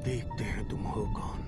देखते हैं तुम हो कौन।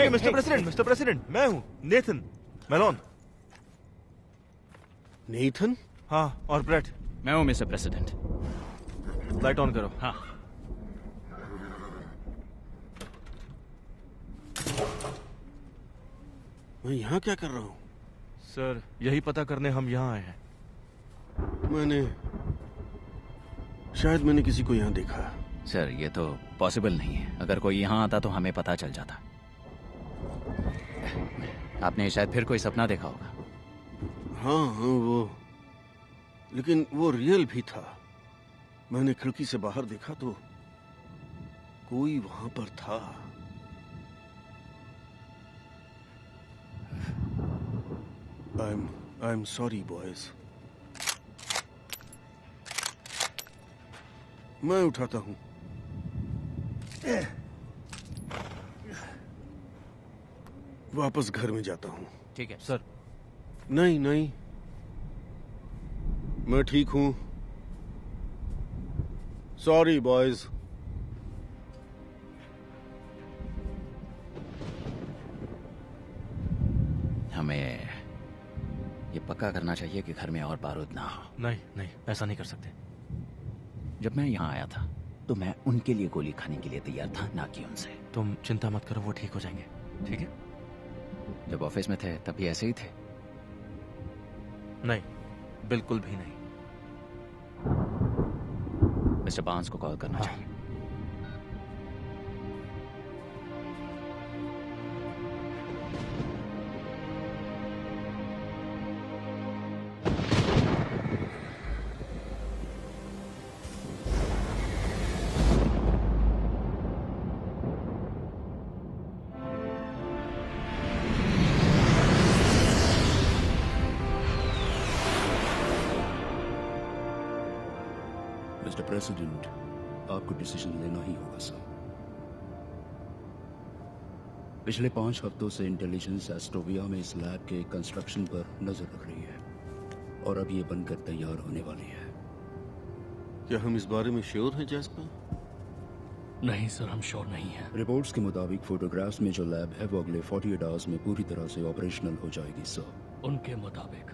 मिस्टर प्रेसिडेंट, मैं हूँ नेथन मेलोन। नेथन? हाँ, और ब्रेट। मैं हूँ मिस्टर प्रेसिडेंट। लाइट ऑन करो। हाँ। मैं यहाँ क्या कर रहा हूँ? सर, यही पता करने हम यहाँ आए हैं। शायद मैंने किसी को यहाँ देखा। सर, ये तो पॉसिबल नहीं है। अगर कोई यहाँ आता तो हमें पता चल जाता। आपने शायद फिर कोई सपना देखा होगा। हाँ, लेकिन वो रियल भी था। मैंने खिड़की से बाहर देखा तो कोई वहां पर था। I am sorry boys. मैं उठाता हूं। वापस घर में जाता हूं। ठीक है सर। नहीं, मैं ठीक हूं। Sorry boys. हमें ये पक्का करना चाहिए कि घर में और बारूद ना हो। नहीं, ऐसा नहीं कर सकते। जब मैं यहाँ आया था तो मैं उनके लिए गोली खाने के लिए तैयार था, ना कि उनसे। तुम चिंता मत करो, वो ठीक हो जाएंगे। ठीक है? जब ऑफिस में थे तब भी ऐसे ही थे? नहीं, बिल्कुल भी नहीं। मिस्टर बार्न्स को कॉल करना चाहिए। मिस्टर प्रेसिडेंट, आपको डिसीजन लेना ही होगा सर। पिछले 5 हफ्तों से इंटेलिजेंस एस्ट्रोविया में इस लैब के कंस्ट्रक्शन पर नजर रख रही है और अब ये बनकर तैयार होने वाली है। क्या हम इस बारे में श्योर हैं जैस्पर? नहीं सर, हम श्योर नहीं हैं। रिपोर्ट्स के मुताबिक फोटोग्राफ्स में जो लैब है वो अगले 48 आवर्स में पूरी तरह से ऑपरेशनल हो जाएगी सर। उनके मुताबिक,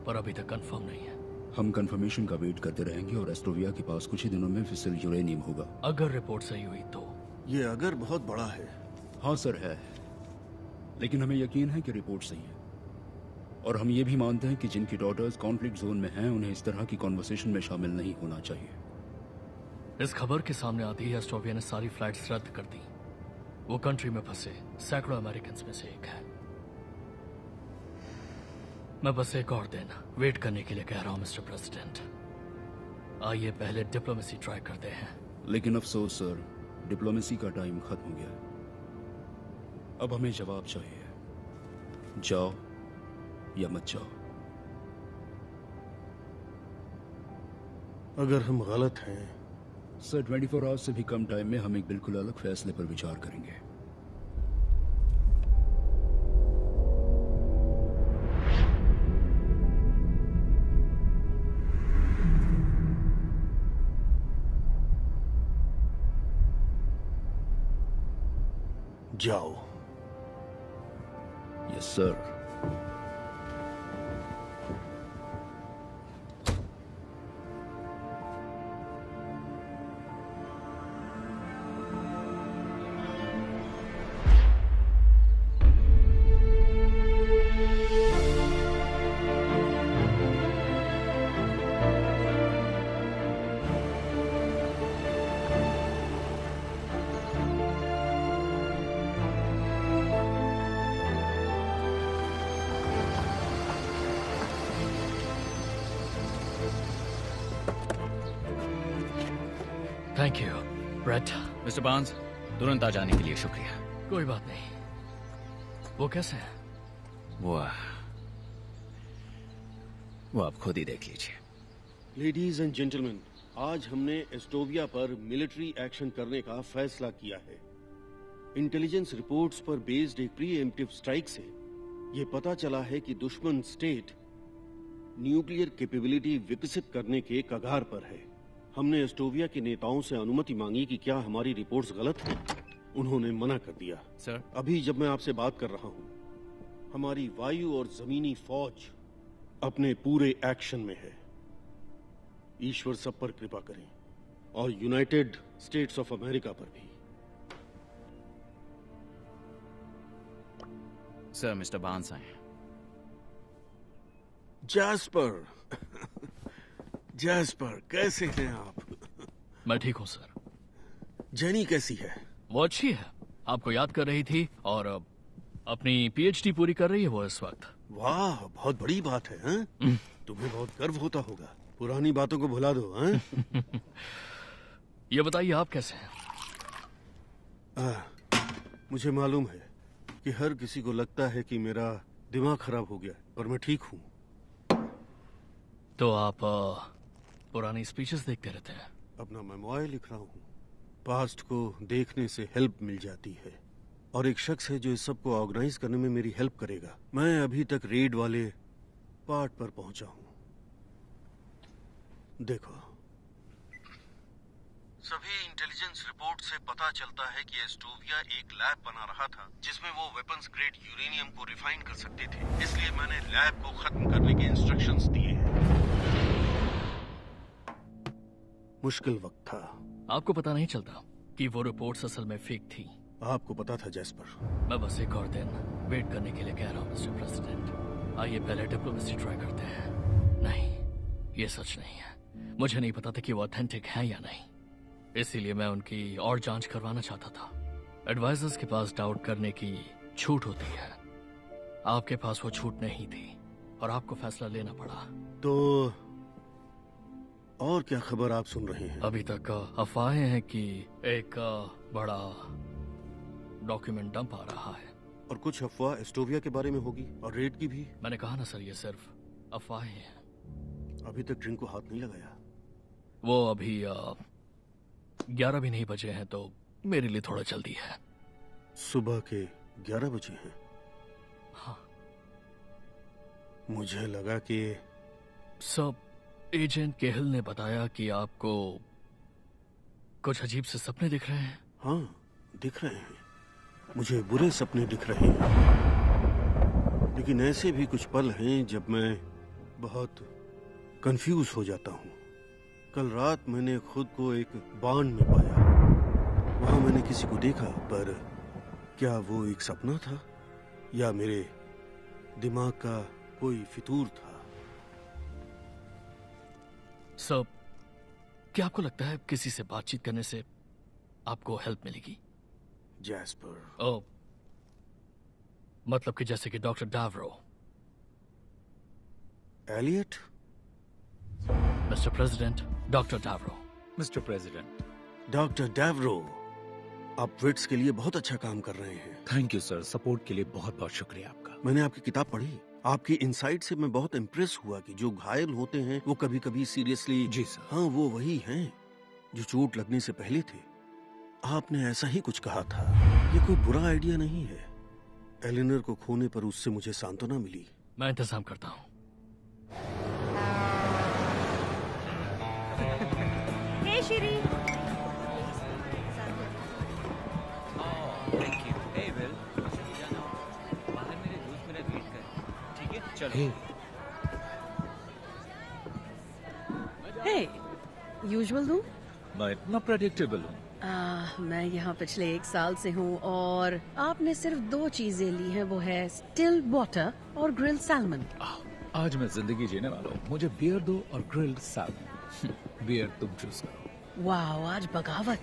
पर अभी तक कंफर्म नहीं है। हम कंफर्मेशन का वेट करते रहेंगे और एस्ट्रोविया के पास कुछ ही दिनों में फिसल यूरेनियम होगा। अगर रिपोर्ट सही हुई तो? ये अगर बहुत बड़ा है। हाँ सर, है, लेकिन हमें यकीन है कि रिपोर्ट सही है। और हम ये भी मानते हैं कि जिनकी डॉटर्स कॉन्फ्लिक्ट जोन में हैं उन्हें इस तरह की कॉन्वर्सेशन में शामिल नहीं होना चाहिए। इस खबर के सामने आते ही एस्ट्रोविया ने सारी फ्लाइट्स रद्द कर दी। वो कंट्री में फंसे सैकड़ों अमेरिकन में से एक है। मैं बस एक और दिन वेट करने के लिए कह रहा हूं मिस्टर प्रेसिडेंट। आइए पहले डिप्लोमेसी ट्राई करते हैं। लेकिन अफसोस सर, डिप्लोमेसी का टाइम खत्म हो गया है। अब हमें जवाब चाहिए। जाओ या मत जाओ। अगर हम गलत हैं सर 24 आवर्स से भी कम टाइम में हम एक बिल्कुल अलग फैसले पर विचार करेंगे। जाओ। Yes sir. Thank you Brett. Mister Barnes, तुरंत आ जाने के लिए शुक्रिया। कोई बात नहीं। वो कैसे है? वो आप खुद ही देख लीजिए। लेडीज एंड जेंटलमैन, आज हमने एस्टोविया पर मिलिट्री एक्शन करने का फैसला किया है। इंटेलिजेंस रिपोर्ट्स पर बेस्ड एक प्रीएम्प्टिव स्ट्राइक से ये पता चला है कि दुश्मन स्टेट न्यूक्लियर कैपेबिलिटी विकसित करने के कगार पर है। हमने एस्टोविया के नेताओं से अनुमति मांगी कि क्या हमारी रिपोर्ट्स गलत हैं। उन्होंने मना कर दिया। सर, अभी जब मैं आपसे बात कर रहा हूं, हमारी वायु और जमीनी फौज अपने पूरे एक्शन में है। ईश्वर सब पर कृपा करें, और यूनाइटेड स्टेट्स ऑफ अमेरिका पर भी। सर, मिस्टर बार्न्स आए। जैस्पर जैस्पर, कैसे हैं आप? मैं ठीक हूँ सर। जेनी कैसी है? वो अच्छी है, आपको याद कर रही थी और अपनी पीएचडी पूरी कर रही है वो इस वक्त। वाह, बहुत बड़ी बात है। हैं? तुम्हें बहुत गर्व होता होगा। पुरानी बातों को भुला दो। हैं? ये बताइए आप कैसे हैं? मुझे मालूम है कि हर किसी को लगता है कि मेरा दिमाग खराब हो गया, पर मैं ठीक हूँ। तो आप पुरानी स्पीचेस देखते रहते हैं? अपना मेमोयर लिख रहा हूँ। पास्ट को देखने से हेल्प मिल जाती है, और एक शख्स है जो इस सब को ऑर्गेनाइज करने में मेरी हेल्प करेगा। मैं अभी तक रेड वाले पार्ट पर पहुंचा हूँ। देखो, सभी इंटेलिजेंस रिपोर्ट से पता चलता है कि एस्टोविया एक लैब बना रहा था जिसमें वो वेपन्स ग्रेड यूरेनियम को रिफाइन कर सकते थे। इसलिए मैंने लैब को खत्म करने के इंस्ट्रक्शंस दिए हैं। मुश्किल वक्त था। आपको पता नहीं चलता कि वो रिपोर्ट्स असल में फेक थी? आपको पता था जैस्पर। मैं बस एक और दिन वेट करने के लिए कह रहा हूँ मिस्टर प्रेसिडेंट। आइए पहले डिप्लोमेसी ट्राई करते हैं। नहीं, ये सच नहीं है। मुझे नहीं पता था कि वो ऑथेंटिक है या नहीं, इसीलिए मैं उनकी और जांच करवाना चाहता था। एडवाइजर्स के पास डाउट करने की छूट होती है, आपके पास वो छूट नहीं थी और आपको फैसला लेना पड़ा। तो और क्या खबर आप सुन रहे हैं? अभी तक अफवाहें हैं कि एक बड़ा डॉक्यूमेंट डंप आ रहा है। और कुछ अफवाह एस्टोविया के बारे में होगी, और रेड की भी। मैंने कहा ना सर, ये सिर्फ अफवाहें हैं। अभी तक ड्रिंक को हाथ नहीं लगाया। वो अभी 11 भी नहीं बजे हैं, तो मेरे लिए थोड़ा जल्दी है। सुबह के 11 बजे हैं? हाँ। मुझे लगा कि सब एजेंट केहिल ने बताया कि आपको कुछ अजीब से सपने दिख रहे हैं। हाँ, दिख रहे हैं। मुझे बुरे सपने दिख रहे हैं, लेकिन ऐसे भी कुछ पल हैं जब मैं बहुत कंफ्यूज हो जाता हूँ। कल रात मैंने खुद को एक बांध में पाया। वहां मैंने किसी को देखा, पर क्या वो एक सपना था या मेरे दिमाग का कोई फितूर था? सब, क्या आपको लगता है किसी से बातचीत करने से आपको हेल्प मिलेगी? जैस्पर। ओ, मतलब कि जैसे कि डॉक्टर डावरो। एलियट? मिस्टर प्रेसिडेंट, डॉक्टर डावरो। Mister president. डॉक्टर डावरो, आप विट्स के लिए बहुत अच्छा काम कर रहे हैं। थैंक यू सर, सपोर्ट के लिए बहुत बहुत शुक्रिया आपका। मैंने आपकी किताब पढ़ी, आपकी इनसाइट से मैं बहुत इम्प्रेस हुआ कि जो घायल होते हैं वो कभी कभी सीरियसली। जी सर। हाँ, वो वही हैं जो चोट लगने से पहले थे। आपने ऐसा ही कुछ कहा था। ये कोई बुरा आइडिया नहीं है। एलिनर को खोने पर उससे मुझे सांत्वना मिली। मैं इंतजाम करता हूँ। Hey Shri, thank you. Hey Will, बाहर मेरे 2 मिनट वेट कर, ठीक है? चलो। हे, यूजुअल दूं? मैं इतना प्रेडिक्टेबल हूँ। मैं यहाँ पिछले 1 साल से हूँ और आपने सिर्फ 2 चीजें ली हैं, वो है स्टिल वाटर और ग्रिल सैल्मन। आज मैं जिंदगी जीने वाला हूँ। मुझे बियर दो और ग्रिल्ड सैल्मन। बियर तुम चूज करो। वाह, आज बगावत।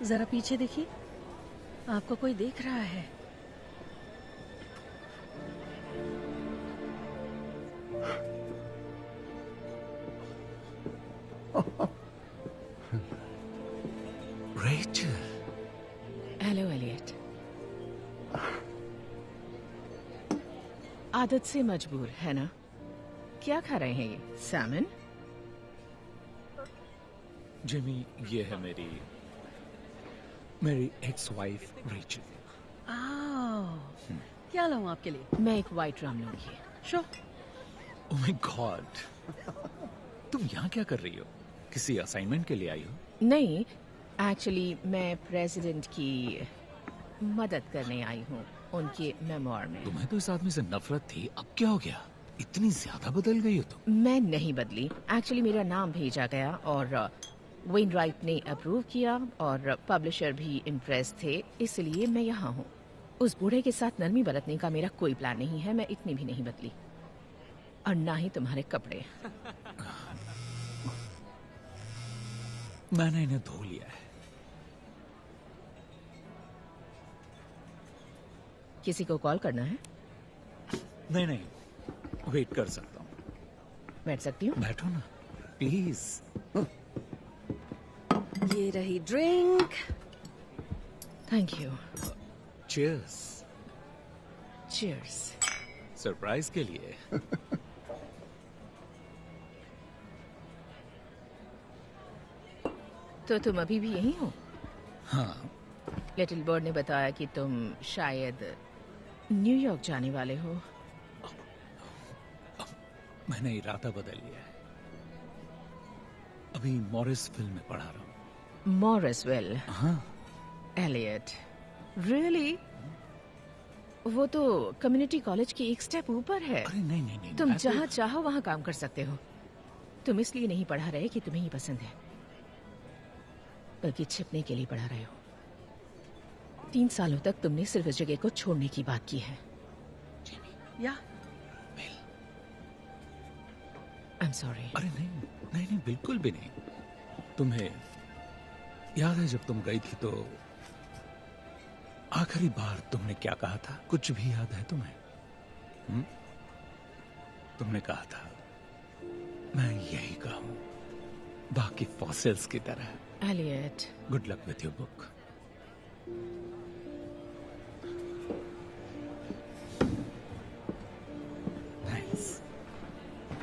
जरा पीछे देखिए, आपको कोई देख रहा है। रेचल। Hello Elliot. आदत से मजबूर है ना? क्या खा रहे हैं ये? सैमन? जिमी, ये है मेरी एक्स वाइफ रेचल। क्या लाऊं आपके लिए? मैं एक वाइट राम लूंगी। श्योर। ओह माय गॉड, तुम यहाँ क्या कर रही हो? किसी असाइनमेंट के लिए आई हो? नहीं, एक्चुअली मैं प्रेसिडेंट की मदद करने आई हूँ उनके मेमोर में। तुम्हें तो इस आदमी से नफरत थी, अब क्या हो गया? इतनी ज्यादा बदल गई हो तुम। मैं नहीं बदली। एक्चुअली मेरा नाम भेजा गया और वेनराइट ने अप्रूव किया और पब्लिशर भी इम्प्रेस थे, इसलिए मैं यहाँ हूँ। उस बूढ़े के साथ नरमी बरतने का मेरा कोई प्लान नहीं है। मैं इतनी भी नहीं बदली, और ना ही तुम्हारे कपड़े। मैंने इन्हें धो लिया है। किसी को कॉल करना है? नहीं, वेट कर सकता हूँ। बैठ सकती हूँ? बैठो ना प्लीज। ये रही drink. Thank you. Cheers. Cheers. Surprise के लिए। तो तुम अभी भी यहीं हो? हाँ। लिटिल बर्ड ने बताया कि तुम शायद न्यूयॉर्क जाने वाले हो। मैंने इरादा बदल लिया है। अभी मॉरिस फिल्म में पढ़ा रहा हूँ। मॉरिसवेल? हाँ। Elliot, really? वो तो कम्युनिटी कॉलेज की एक स्टेप ऊपर है। अरे नहीं, तुम जहाँ चाहो वहाँ काम कर सकते हो। तुम इसलिए नहीं पढ़ा रहे कि तुम्हें ही पसंद है, बल्कि छिपने के लिए पढ़ा रहे हो। 3 सालों तक तुमने सिर्फ इस जगह को छोड़ने की बात की है। या आई एम सॉरी। अरे नहीं, बिल्कुल भी नहीं। तुम्हें याद है जब तुम गई थी तो आखिरी बार तुमने क्या कहा था? कुछ भी याद है तुम्हें? तुमने कहा था मैं यही कहूं, बाकी फॉसिल्स की तरह। Elliot, good luck with your book. Thanks.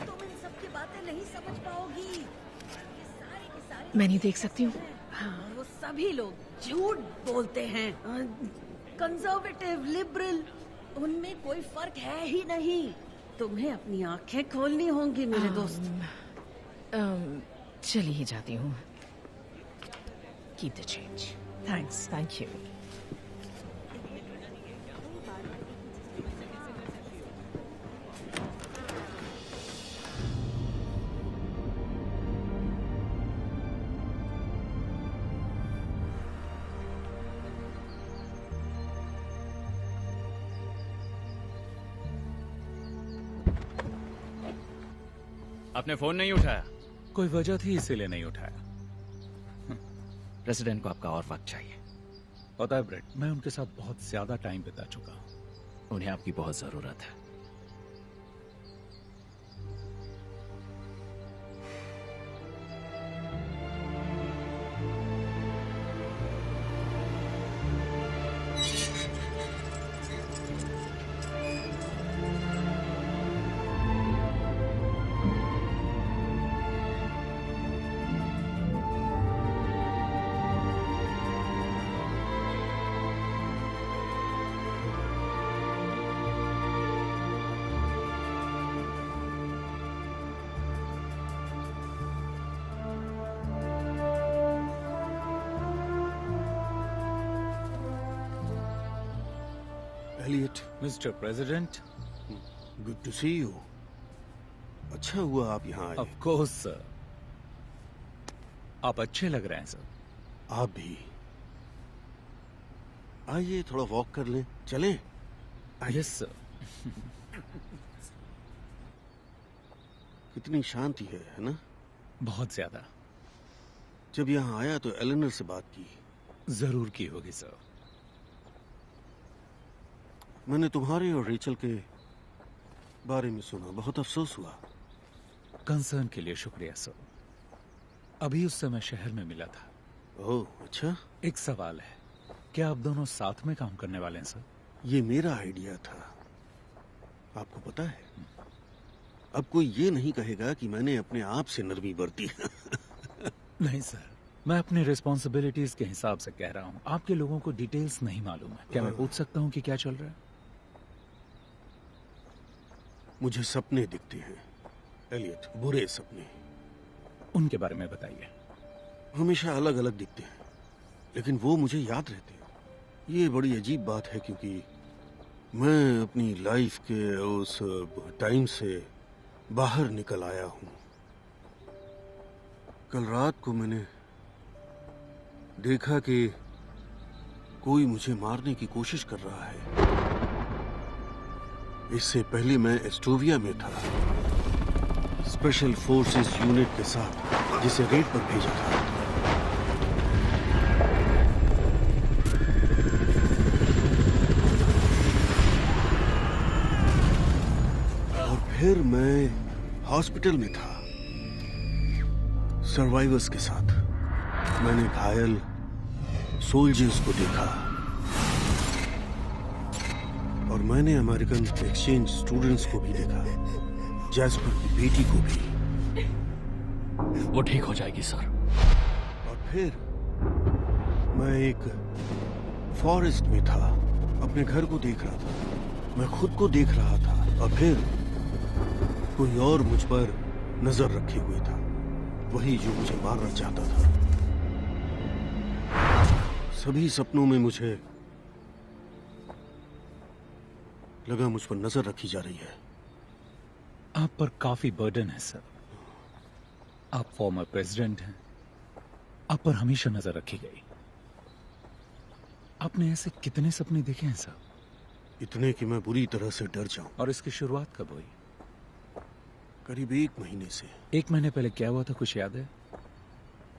तुम इन सब की बातें नहीं समझ पाओगी। ये सारे के सारे मैं नहीं देख सकती हूँ। हाँ, वो सभी लोग झूठ बोलते हैं। कंजर्वेटिव, लिबरल, उनमें कोई फर्क है ही नहीं। तुम्हें अपनी आंखें खोलनी होंगी मेरे दोस्त। चली ही जाती हूँ। Keep the change. Thanks. Thank you. आपने फोन नहीं उठाया? कोई वजह थी इसीलिए नहीं उठाया। प्रेसिडेंट को आपका और वक्त चाहिए। पता है ब्रेट, मैं उनके साथ बहुत ज्यादा टाइम बिता चुका हूं। उन्हें आपकी बहुत जरूरत है। Elliot, mister president. Good to see you. अच्छा हुआ आप यहाँ आए। ऑफ कोर्स सर, आप अच्छे लग रहे हैं सर। आप भी। आइए थोड़ा वॉक कर लें, चलें? Yes sir. कितनी शांति है ना? बहुत ज्यादा। जब यहाँ आया तो एलेनर से बात की। जरूर की होगी सर। मैंने तुम्हारे और रेचल के बारे में सुना, बहुत अफसोस हुआ। कंसर्न के लिए शुक्रिया सर। अभी उस समय शहर में मिला था। ओह अच्छा। एक सवाल है, क्या आप दोनों साथ में काम करने वाले हैं सर? ये मेरा आइडिया था, आपको पता है। अब कोई ये नहीं कहेगा कि मैंने अपने आप से नरमी बरती। नहीं सर, मैं अपनी रिस्पॉन्सिबिलिटीज के हिसाब से कह रहा हूँ। आपके लोगों को डिटेल्स नहीं मालूम है। क्या मैं पूछ सकता हूँ कि क्या चल रहा है? मुझे सपने दिखते हैं एलियट, बुरे सपने। उनके बारे में बताइए। हमेशा अलग अलग दिखते हैं, लेकिन वो मुझे याद रहते हैं। ये बड़ी अजीब बात है, क्योंकि मैं अपनी लाइफ के उस टाइम से बाहर निकल आया हूं। कल रात को मैंने देखा कि कोई मुझे मारने की कोशिश कर रहा है। इससे पहले मैं एस्टोविया में था, स्पेशल फोर्सेस यूनिट के साथ, जिसे रेड पर भेजा था। और फिर मैं हॉस्पिटल में था, सर्वाइवर्स के साथ। मैंने घायल सोल्जर्स को देखा, और मैंने अमेरिकन एक्सचेंज स्टूडेंट्स को भी देखा, जैस्पर की बेटी को भी। वो ठीक हो जाएगी सर। और फिर मैं एक फॉरेस्ट में था, अपने घर को देख रहा था, मैं खुद को देख रहा था, और फिर कोई और मुझ पर नजर रखे हुए था, वही जो मुझे मारना चाहता था। सभी सपनों में मुझे लगा मुझ पर नजर रखी जा रही है। आप पर काफी बर्डन है सर। आप फॉर्मर प्रेसिडेंट हैं, आप पर हमेशा नजर रखी गई। आपने ऐसे कितने सपने देखे हैं सर? इतने कि मैं बुरी तरह से डर जाऊं। और इसकी शुरुआत कब हुई? करीब 1 महीने से। 1 महीने पहले क्या हुआ था, कुछ याद है?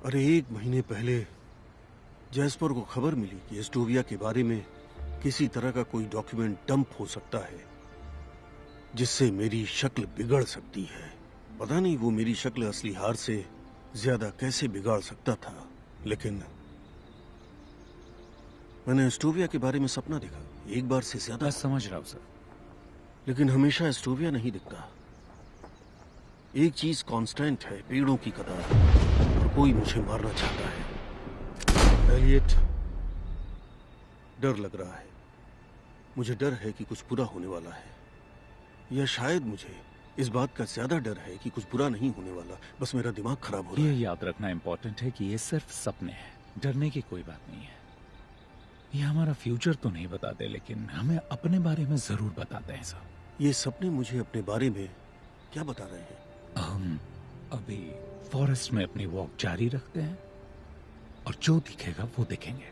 अरे 1 महीने पहले जैस्पर को खबर मिली कि एस्टोविया के बारे में किसी तरह का कोई डॉक्यूमेंट डंप हो सकता है, जिससे मेरी शक्ल बिगड़ सकती है। पता नहीं वो मेरी शक्ल असली हार से ज्यादा कैसे बिगाड़ सकता था, लेकिन मैंने एस्टोविया के बारे में सपना देखा, एक बार से ज्यादा। मैं समझ रहा हूं सर, लेकिन हमेशा एस्टोविया नहीं दिखता। एक चीज कांस्टेंट है, पेड़ों की कतार, और कोई मुझे मारना चाहता है। एलियट, डर लग रहा है। मुझे डर है कि कुछ बुरा होने वाला है, या शायद मुझे इस बात का ज्यादा डर है कि कुछ बुरा नहीं होने वाला, बस मेरा दिमाग खराब हो रहा ये है। याद रखना इंपॉर्टेंट है कि ये सिर्फ सपने हैं, डरने की कोई बात नहीं है। ये हमारा फ्यूचर तो नहीं बताते, लेकिन हमें अपने बारे में जरूर बताते हैं सर। ये सपने मुझे अपने बारे में क्या बता रहे हैं? हम अभी फॉरेस्ट में अपनी वॉक जारी रखते हैं, और जो दिखेगा वो देखेंगे।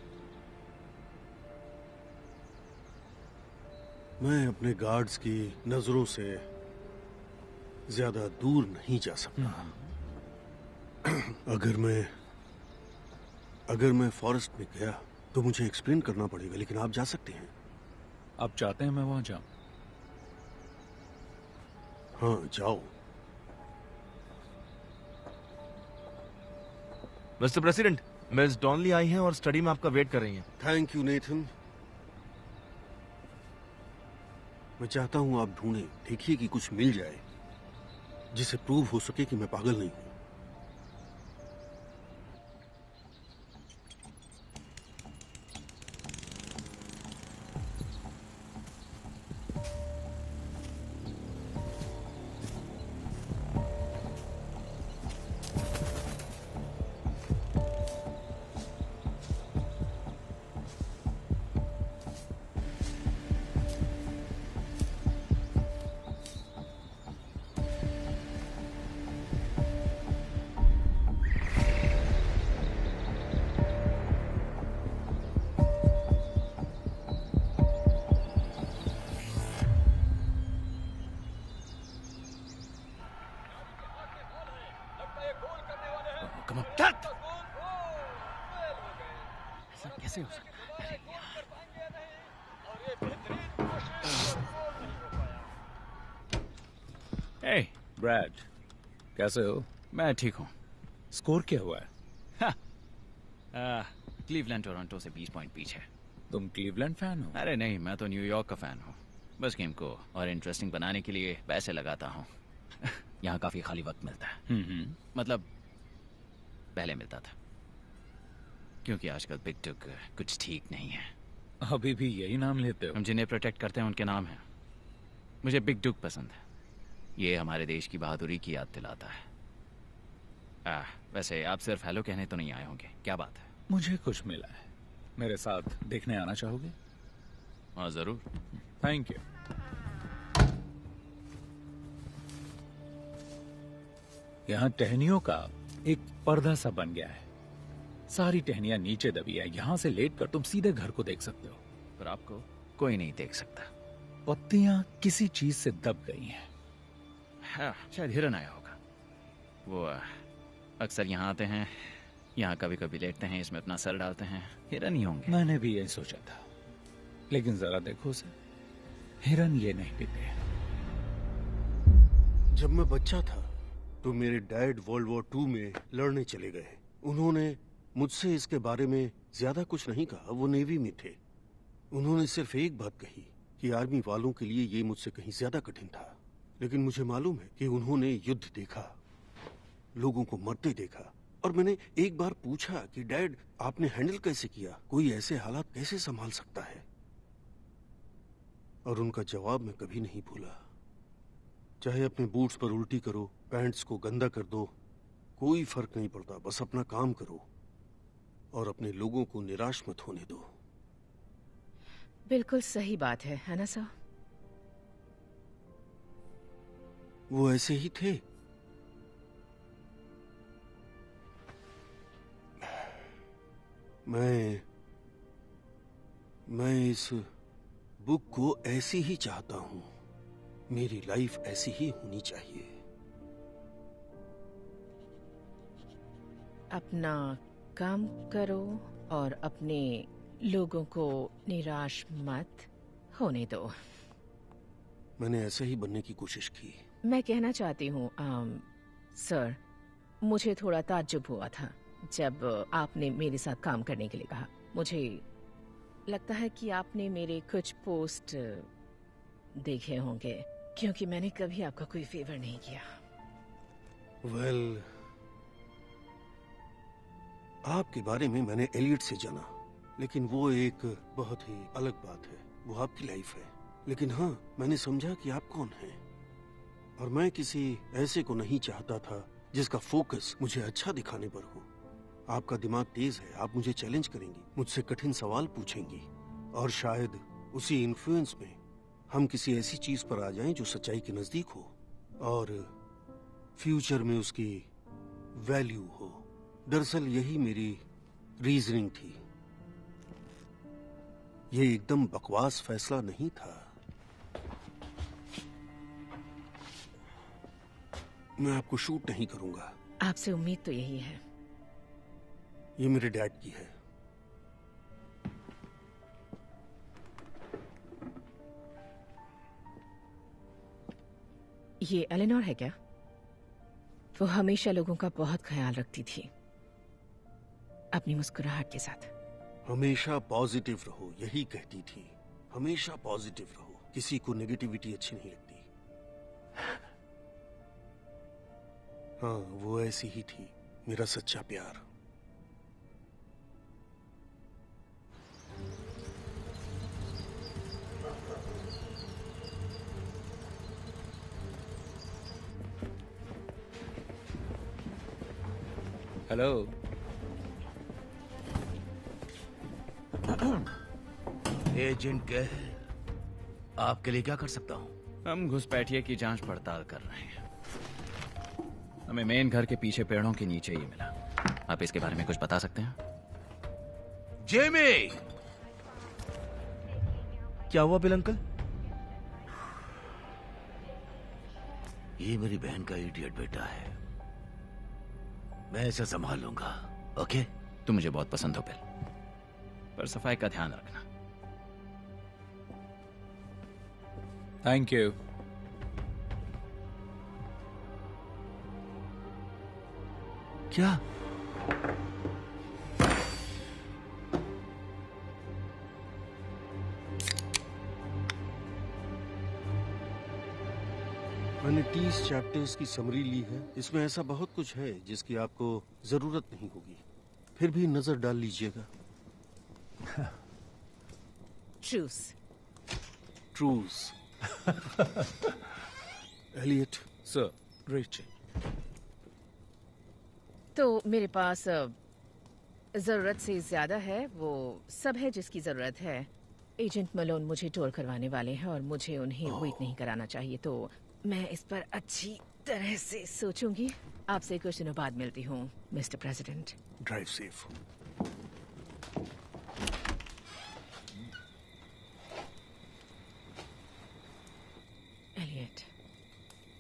मैं अपने गार्ड्स की नजरों से ज्यादा दूर नहीं जा सकता। अगर मैं फॉरेस्ट में गया तो मुझे एक्सप्लेन करना पड़ेगा, लेकिन आप जा सकते हैं। आप चाहते हैं मैं वहां जाऊं? हाँ, जाओ। मिस्टर प्रेसिडेंट, मिस डॉनली आई हैं और स्टडी में आपका वेट कर रही हैं। Thank you Nathan. मैं चाहता हूं आप ढूंढें, देखिए कि कुछ मिल जाए जिसे प्रूव हो सके कि मैं पागल नहीं हूं। Come on. ऐसा कैसे हो सकता है? अरे यार। हे ब्रैड, कैसे हो? मैं ठीक हूँ। स्कोर क्या हुआ है? क्लीवलैंड टोरंटो से 20 पॉइंट पीछे। तुम क्लीवलैंड फैन हो? अरे नहीं, मैं तो न्यूयॉर्क का फैन हूँ। बस गेम को और इंटरेस्टिंग बनाने के लिए पैसे लगाता हूँ। यहाँ काफी खाली वक्त मिलता है। मतलब पहले मिलता था, क्योंकि आजकल बिग डुग कुछ ठीक नहीं है। अभी भी यही नाम लेते हो? हम जिन्हें प्रोटेक्ट करते हैं उनके नाम हैं। मुझे बिग डुग पसंद है। ये हमारे देश की बहादुरी की याद दिलाता है। वैसे आप सिर्फ हेलो कहने तो नहीं आए होंगे, क्या बात है? मुझे कुछ मिला है, मेरे साथ देखने आना चाहोगे? हाँ जरूर। Thank you. यहाँ टहनियों का एक पर्दा सा बन गया है। सारी टहनियां नीचे दबी है। यहाँ से लेटकर तुम सीधे घर को देख सकते हो। पर आपको कोई नहीं देख सकता। पत्तियां किसी चीज से दब गई हैं। हाँ, शायद हिरन आया होगा। वो अक्सर यहाँ आते हैं, यहाँ कभी कभी लेटते हैं, इसमें अपना सर डालते हैं। हिरन ही होंगे। मैंने भी यही सोचा था, लेकिन जरा देखो उसे, हिरन ये नहीं पीते। जब मैं बच्चा था तो मेरे डैड वर्ल्ड वॉर 2 में लड़ने चले गए। उन्होंने मुझसे इसके बारे में ज्यादा कुछ नहीं कहा। वो नेवी में थे। उन्होंने सिर्फ एक बात कही कि आर्मी वालों के लिए ये मुझसे कहीं ज्यादा कठिन था। लेकिन मुझे मालूम है कि उन्होंने युद्ध देखा, लोगों को मरते देखा। और मैंने एक बार पूछा कि डैड, आपने हैंडल कैसे किया? कोई ऐसे हालात कैसे संभाल सकता है? और उनका जवाब मैं कभी नहीं भूला। चाहे अपने बूट्स पर उल्टी करो, पैंट्स को गंदा कर दो, कोई फर्क नहीं पड़ता। बस अपना काम करो और अपने लोगों को निराश मत होने दो। बिल्कुल सही बात है ना सर? वो ऐसे ही थे। मैं इस बुक को ऐसी ही चाहता हूं। मेरी लाइफ ऐसी ही होनी चाहिए। अपना काम करो और अपने लोगों को निराश मत होने दो। मैंने ऐसे ही बनने की कोशिश की। मैं कहना चाहती हूँ सर, मुझे थोड़ा ताज्जुब हुआ था जब आपने मेरे साथ काम करने के लिए कहा। मुझे लगता है कि आपने मेरे कुछ पोस्ट देखे होंगे, क्योंकि मैंने कभी आपका कोई फेवर नहीं किया। वेल, आपके बारे में मैंने एलियट से जाना, लेकिन वो एक बहुत ही अलग बात है। वो आपकी लाइफ है। लेकिन हाँ, मैंने समझा कि आप कौन हैं। और मैं किसी ऐसे को नहीं चाहता था जिसका फोकस मुझे अच्छा दिखाने पर हो। आपका दिमाग तेज है। आप मुझे चैलेंज करेंगी, मुझसे कठिन सवाल पूछेंगी, और शायद उसी इन्फ्लुएंस में हम किसी ऐसी चीज पर आ जाएं जो सच्चाई के नजदीक हो और फ्यूचर में उसकी वैल्यू हो। दरअसल यही मेरी रीजनिंग थी। ये एकदम बकवास फैसला नहीं था। मैं आपको शूट नहीं करूंगा। आपसे उम्मीद तो यही है। ये मेरे डैड की है। ये एलेनोर है क्या? वो हमेशा लोगों का बहुत ख्याल रखती थी, अपनी मुस्कुराहट के साथ। हमेशा पॉजिटिव रहो, यही कहती थी। हमेशा पॉजिटिव रहो, किसी को नेगेटिविटी अच्छी नहीं लगती। हाँ, वो ऐसी ही थी, मेरा सच्चा प्यार। हेलो। एजेंट कह, आपके लिए क्या कर सकता हूँ? हम घुसपैठिए की जांच पड़ताल कर रहे हैं। हमें मेन घर के पीछे पेड़ों के नीचे ही मिला। आप इसके बारे में कुछ बता सकते हैं? जेमी! क्या हुआ बिल अंकल? ये मेरी बहन का इडियट बेटा है। मैं इसे संभाल लूंगा। ओके? तुम मुझे बहुत पसंद हो बिल, पर सफाई का ध्यान रखना। Thank you. क्या? मैंने 30 चैप्टर्स की समरी ली है। इसमें ऐसा बहुत कुछ है जिसकी आपको जरूरत नहीं होगी, फिर भी नजर डाल लीजिएगा। Truce. Truce. Elliot. Sir, Rachel. तो मेरे पास जरूरत से ज्यादा है, वो सब है जिसकी जरूरत है। एजेंट मलोन मुझे टोर करवाने वाले हैं और मुझे उन्हें वेट नहीं कराना चाहिए, तो मैं इस पर अच्छी तरह से सोचूंगी। आपसे कुछ दिनों बाद मिलती हूँ, mister president. Drive safe. Elliot.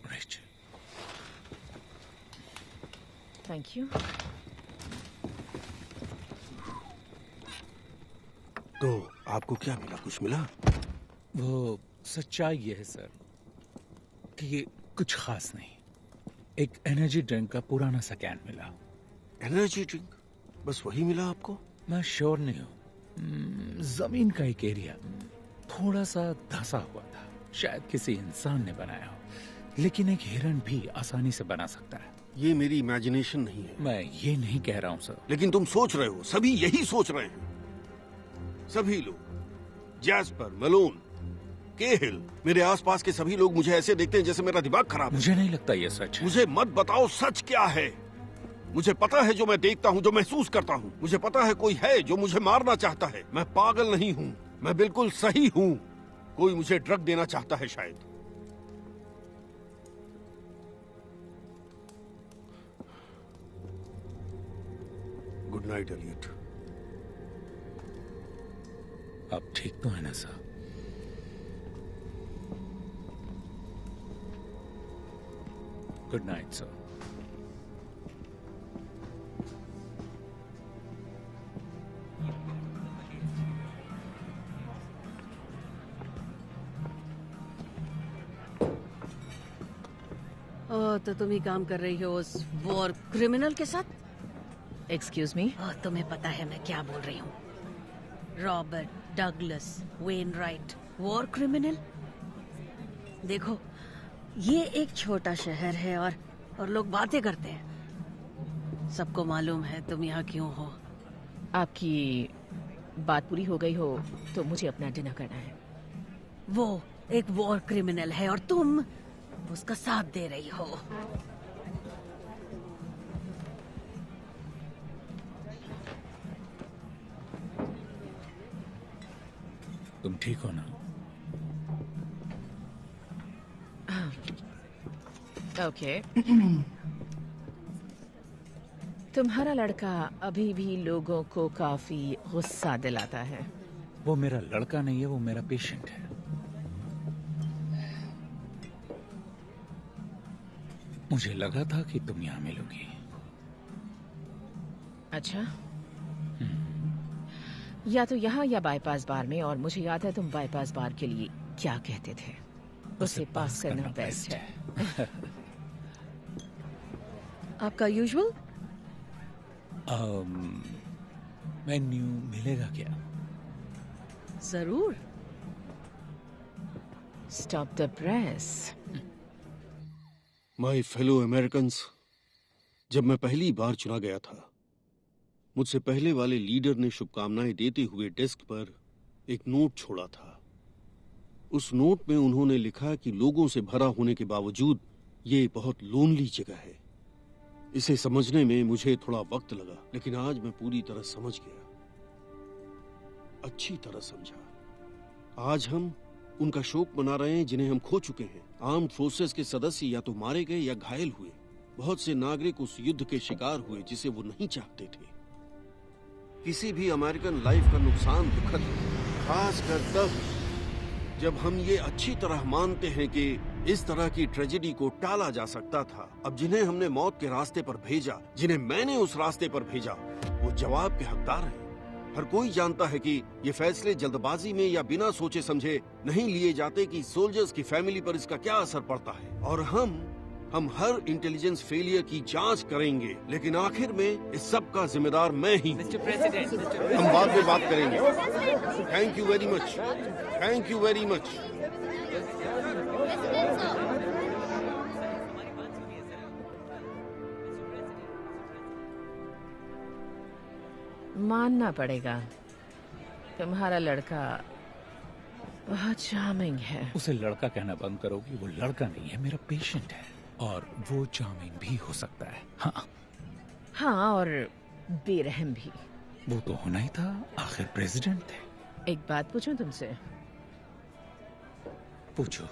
Rachel. Thank you. तो आपको क्या मिला? कुछ मिला? वो सच्चाई ये है सर कि ये कुछ खास नहीं। एक एनर्जी ड्रिंक का पुराना सा कैन मिला। Energy drink? बस वही मिला आपको? मैं श्योर नहीं हूँ। जमीन का एक एरिया थोड़ा सा धंसा हुआ था, शायद किसी इंसान ने बनाया हो, लेकिन एक हिरन भी आसानी से बना सकता है। ये मेरी इमेजिनेशन नहीं है। मैं ये नहीं कह रहा हूँ सर। लेकिन तुम सोच रहे हो, सभी यही सोच रहे हैं। सभी लोग, जैस्पर, मलोन, केहिल, मेरे आसपास के सभी लोग मुझे ऐसे देखते हैं जैसे मेरा दिमाग खराब है। मुझे नहीं लगता ये सच है। मुझे मत बताओ सच क्या है। मुझे पता है जो मैं देखता हूँ, जो महसूस करता हूँ। मुझे पता है कोई है जो मुझे मारना चाहता है। मैं पागल नहीं हूँ, मैं बिल्कुल सही हूँ। कोई मुझे ड्रग देना चाहता है शायद। Good night Elliot. आप ठीक तो है ना सर? Good night sir. तो तुम ही काम कर रही हो उस वॉर क्रिमिनल के साथ? Excuse me? तुम्हें पता है मैं क्या बोल रही हूँ? Robert Douglas Wainwright, war criminal. देखो, ये एक छोटा शहर है और लोग बातें करते हैं। सबको मालूम है तुम यहाँ क्यों हो। आपकी बात पूरी हो गई हो तो मुझे अपना डिनर करना है। वो एक वॉर क्रिमिनल है और तुम उसका साथ दे रही हो। तुम ठीक हो ना? ओके। तुम्हारा लड़का अभी भी लोगों को काफी गुस्सा दिलाता है। वो मेरा लड़का नहीं है, वो मेरा पेशेंट है। मुझे लगा था कि तुम यहां मिलोगी। अच्छा, या तो यहाँ या बाईपास बार में। और मुझे याद है तुम बाईपास बार के लिए क्या कहते थे? उसे पास करना बेस्ट है। आपका यूजुअल मेन्यू मिलेगा क्या? जरूर। Stop the press. My fellow Americans, जब मैं पहली बार चुना गया था, मुझसे पहले वाले लीडर ने शुभकामनाएं देते हुए डेस्क पर एक नोट छोड़ा था। उस नोट में उन्होंने लिखा कि लोगों से भरा होने के बावजूद ये बहुत लोनली जगह है। इसे समझने में मुझे थोड़ा वक्त लगा, लेकिन आज मैं पूरी तरह समझ गया, अच्छी तरह समझा। आज हम उनका शोक मना रहे हैं जिन्हें हम खो चुके हैं। आर्म्ड फोर्सेस के सदस्य या तो मारे गए या घायल हुए। बहुत से नागरिक उस युद्ध के शिकार हुए जिसे वो नहीं चाहते थे। किसी भी अमेरिकन लाइफ का नुकसान दुखद है, खासकर तब जब हम ये अच्छी तरह मानते हैं कि इस तरह की ट्रेजेडी को टाला जा सकता था। अब जिन्हें हमने मौत के रास्ते पर भेजा, जिन्हें मैंने उस रास्ते पर भेजा, वो जवाब के हकदार हैं। हर कोई जानता है कि ये फैसले जल्दबाजी में या बिना सोचे समझे नहीं लिए जाते कि सोल्जर्स की फैमिली पर इसका क्या असर पड़ता है। और हम हर इंटेलिजेंस फेलियर की जांच करेंगे, लेकिन आखिर में इस सब का जिम्मेदार मैं ही हूँ। हम बाद में बात करेंगे। Thank you very much, thank you very much. मानना पड़ेगा, तुम्हारा लड़का बहुत चार्मिंग है। उसे लड़का कहना बंद करोगी? वो लड़का नहीं है, मेरा पेशेंट है, और वो चार्मिंग भी हो सकता है। हाँ, और बेरहम भी। वो तो होना ही था, आखिर प्रेसिडेंट थे। एक बात पूछूं तुमसे? पूछो।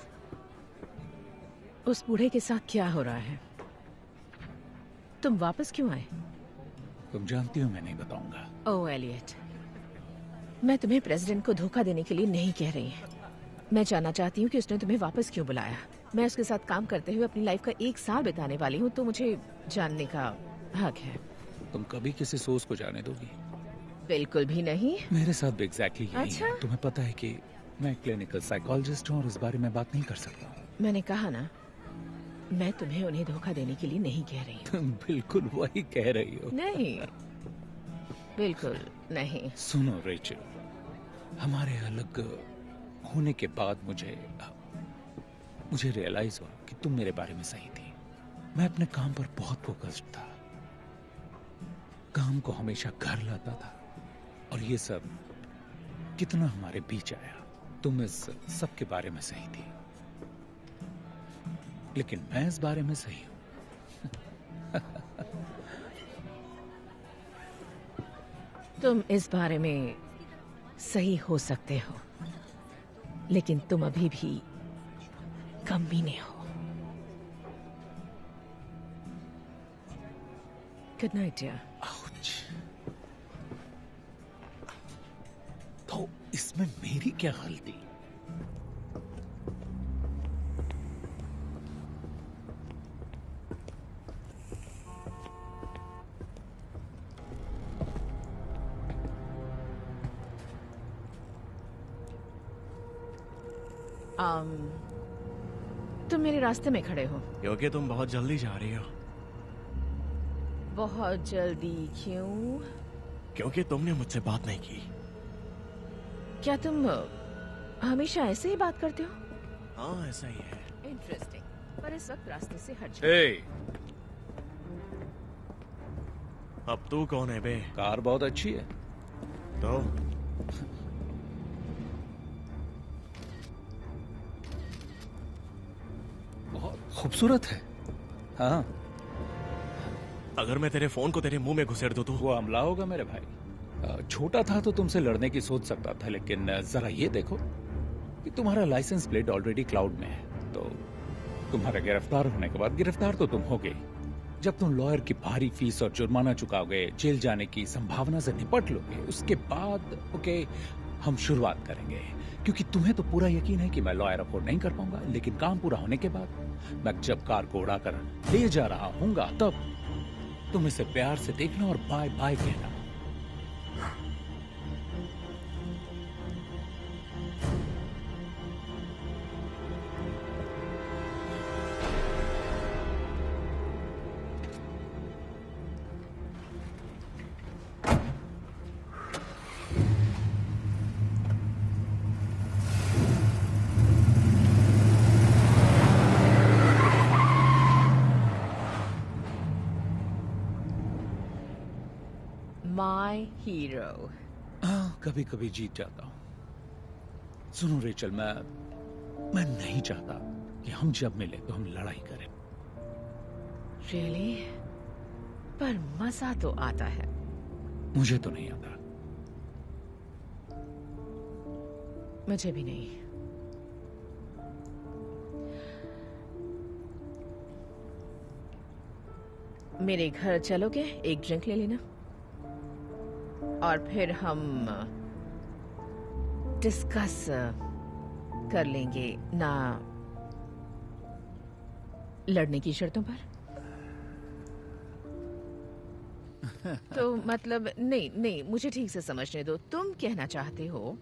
उस बूढ़े के साथ क्या हो रहा है? तुम वापस क्यों आए? तुम जानती हो मैं नहीं बताऊंगा। ओह एलियट, मैं तुम्हें प्रेसिडेंट को धोखा देने के लिए नहीं कह रही। मैं जानना चाहती हूँ कि उसने तुम्हें वापस क्यों बुलाया। मैं उसके साथ काम करते हुए अपनी लाइफ का 1 साल बिताने वाली हूँ, तो मुझे जानने का हक है। तुम कभी किसी सोच को जाने दोगी? बिल्कुल भी नहीं। मेरे साथ भी एग्जैक्टली यही अच्छा? है। तुम्हें पता है कि मैं क्लिनिकल साइकोलॉजिस्ट हूँ और इस बारे में बात नहीं कर सकता। मैंने कहा ना, मैं तुम्हें उन्हें धोखा देने के लिए नहीं कह रही हूँ। तुम बिल्कुल वही कह रही हो। नहीं, बिल्कुल नहीं। सुनो रेचल, हमारे अलग होने के बाद मुझे रियलाइज हुआ कि तुम मेरे बारे में सही थी। मैं अपने काम पर बहुत फोकस्ड था, काम को हमेशा घर लाता था, और ये सब कितना हमारे बीच आया। तुम इस सब के बारे में सही थी, लेकिन मैं इस बारे में सही हूं। तुम इस बारे में सही हो सकते हो, लेकिन तुम अभी भी कमीने हो। Good night dear. आउच। तो इसमें मेरी क्या गलती? तुम मेरे रास्ते में खड़े हो क्योंकि तुम बहुत जल्दी जा रही हो। बहुत जल्दी क्यों? क्योंकि तुमने मुझसे बात नहीं की। क्या तुम हमेशा ऐसे ही बात करते हो? हाँ, ऐसा ही है। इंटरेस्टिंग, पर इस वक्त रास्ते से हट जाओ। अब तू कौन है बे? कार बहुत अच्छी है। तो बहुत खूबसूरत है। हाँ, अगर मैं तेरे फोन को तेरे मुंह में घुसेड़ दूं तो? वो हमला होगा मेरे भाई। छोटा था तो तुमसे लड़ने की सोच सकता था, लेकिन जरा ये देखो कि तुम्हारा लाइसेंस प्लेट ऑलरेडी क्लाउड में है, तो तुम्हारा गिरफ्तार होने के बाद गिरफ्तार तो तुम हो गए। जब तुम लॉयर की भारी फीस और जुर्माना चुकाओगे, जेल जाने की संभावना से निपट लोगे, उसके बाद ओके हम शुरुआत करेंगे, क्योंकि तुम्हें तो पूरा यकीन है कि मैं लॉयर अफोर्ड नहीं कर पाऊंगा। लेकिन काम पूरा होने के बाद मैं जब कार को उड़ाकर ले जा रहा हूँगा, तब तुम इसे प्यार से देखना और बाय बाय कहना। My hero. कभी कभी जीत जाता हूँ। सुनो रेचल, मैं नहीं चाहता कि हम जब मिले तो हम लड़ाई करें। रियली? पर मजा तो आता है। मुझे तो नहीं आता। मुझे भी नहीं। मेरे घर चलोगे? एक ड्रिंक ले लेना और फिर हम डिस्कस कर लेंगे ना लड़ने की शर्तों पर? तो मतलब नहीं नहीं, मुझे ठीक से समझने दो। तुम कहना चाहते हो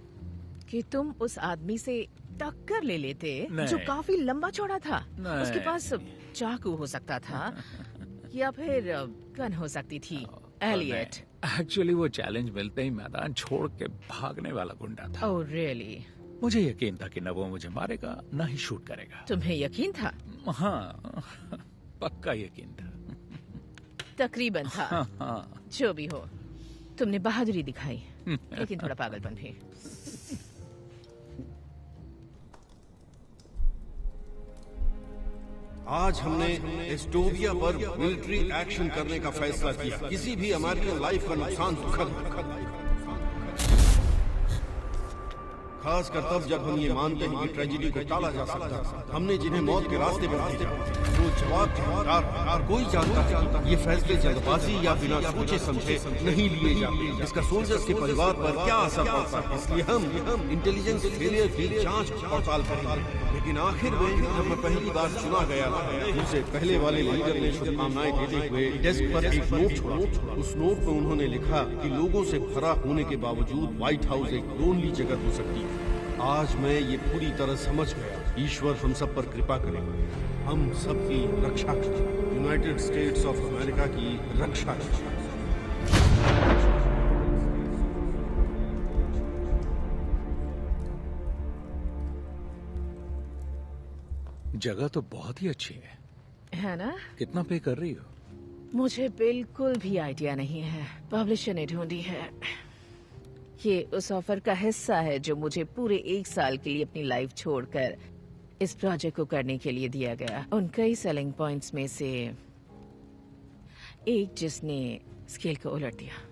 कि तुम उस आदमी से टक्कर ले लेते जो काफी लंबा चौड़ा था? उसके पास चाकू हो सकता था या फिर गन हो सकती थी। एलियट, एक्चुअली वो चैलेंज मिलते ही मैदान छोड़ के भागने वाला गुंडा था। Oh really? मुझे यकीन था कि न वो मुझे मारेगा न ही शूट करेगा। तुम्हें यकीन था? हाँ, पक्का यकीन था। तकरीबन था। हाँ। जो भी हो, तुमने बहादुरी दिखाई, लेकिन थोड़ा पागलपन भी। आज हमने एस्टोविया पर मिलिट्री एक्शन करने का फैसला किया। किसी भी अमेरिकन लाइफ का नुकसान दुखद है, खासकर तब जब हम ये मानते हैं कि ट्रेजेडी को टाला जा सकता है। हमने जिन्हें मौत के रास्ते पर भेजा वो जवाब कोई जानता है। ये फैसले जल्दबाजी या बिना सोचे समझे नहीं लिए जाते। इसका सोल्जर्स के परिवार पर क्या असर पड़ता है, इसलिए हम इंटेलिजेंस फेलियर की जांच पड़ताल करेंगे। लेकिन आखिर में जब मैं पहली बार चुना गया था, मुझसे पहले वाले लीडर ने शुभकामनाएं देते हुए डेस्क पर एक नोट छोड़ा। उस नोट में उन्होंने लिखा कि लोगों से भरा होने के बावजूद व्हाइट हाउस एक लोनली जगह हो सकती है। आज मैं ये पूरी तरह समझ गया। ईश्वर हम सब पर कृपा करे, हम सबकी रक्षा करे, यूनाइटेड स्टेट्स ऑफ अमेरिका की रक्षा करे। जगह तो बहुत ही अच्छी है ना? कितना पे कर रही हो? मुझे बिल्कुल भी आइडिया नहीं है। पब्लिशर ने ढूंढी है। ये उस ऑफर का हिस्सा है जो मुझे पूरे 1 साल के लिए अपनी लाइफ छोड़कर इस प्रोजेक्ट को करने के लिए दिया गया। उन कई सेलिंग पॉइंट्स में से एक जिसने स्केल को उलट दिया।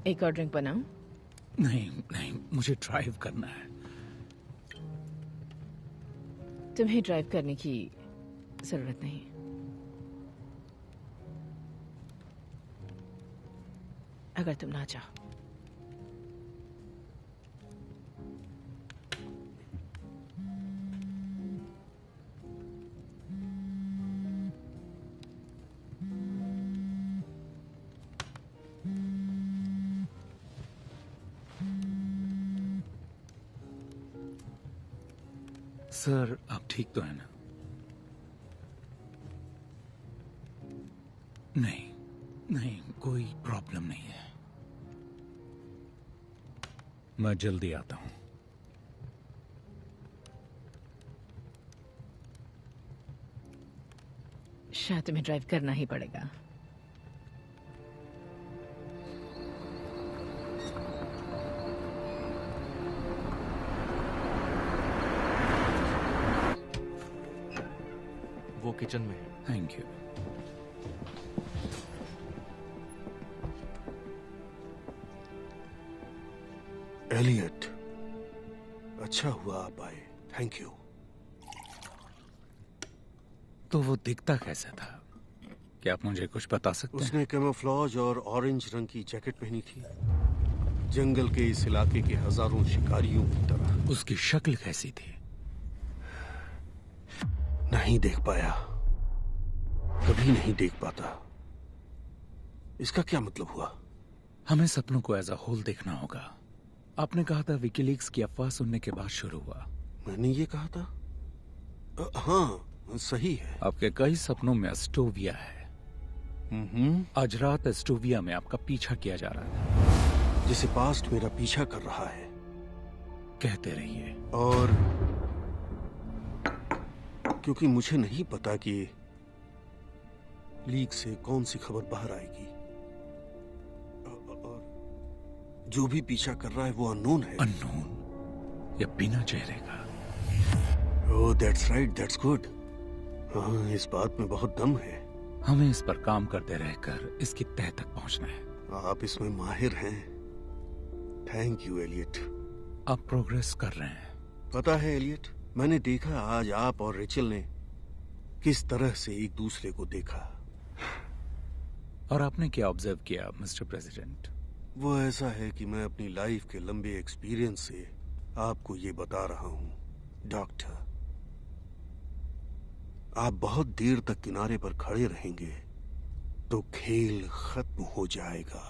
एक और ड्रिंक बनाऊं? नहीं नहीं, मुझे ड्राइव करना है। तुम्हें ड्राइव करने की जरूरत नहीं। अगर तुम ना चाहो। सर, आप ठीक तो है ना? नहीं नहीं, कोई प्रॉब्लम नहीं है। मैं जल्दी आता हूं। शायद तुम्हें ड्राइव करना ही पड़ेगा। वो किचन में। Thank you. एलियट, अच्छा हुआ आप आए। Thank you. तो वो दिखता कैसा था? क्या आप मुझे कुछ बता सकते हैं? उसने कैमोफ्लेज और ऑरेंज रंग की जैकेट पहनी थी, जंगल के इस इलाके के हजारों शिकारियों की तरह। उसकी शक्ल कैसी थी? नहीं देख पाया, कभी नहीं देख पाता। इसका क्या मतलब हुआ? हमें सपनों को एज अ होल देखना होगा। आपने कहा था विकीलीक्स की अफवाह सुनने के बाद शुरू हुआ। मैंने ये कहा था? हाँ, सही है। आपके कई सपनों में एस्टोविया है। आज रात एस्टोविया में आपका पीछा किया जा रहा है, जिसे पास्ट मेरा पीछा कर रहा है। कहते रहिए। और क्योंकि मुझे नहीं पता कि लीक से कौन सी खबर बाहर आएगी, और जो भी पीछा कर रहा है वो अननोन है। अननोन या बिना चेहरे का? ओह, दैट्स राइट, दैट्स गुड। हाँ, इस बात में बहुत दम है। हमें इस पर काम करते रहकर इसकी तह तक पहुंचना है। आप इसमें माहिर हैं। Thank you Elliot. आप प्रोग्रेस कर रहे हैं। पता है एलियट, मैंने देखा आज आप और रेचल ने किस तरह से एक दूसरे को देखा। और आपने क्या ऑब्जर्व किया मिस्टर प्रेसिडेंट? वो ऐसा है कि मैं अपनी लाइफ के लंबे एक्सपीरियंस से आपको ये बता रहा हूं डॉक्टर, आप बहुत देर तक किनारे पर खड़े रहेंगे तो खेल खत्म हो जाएगा।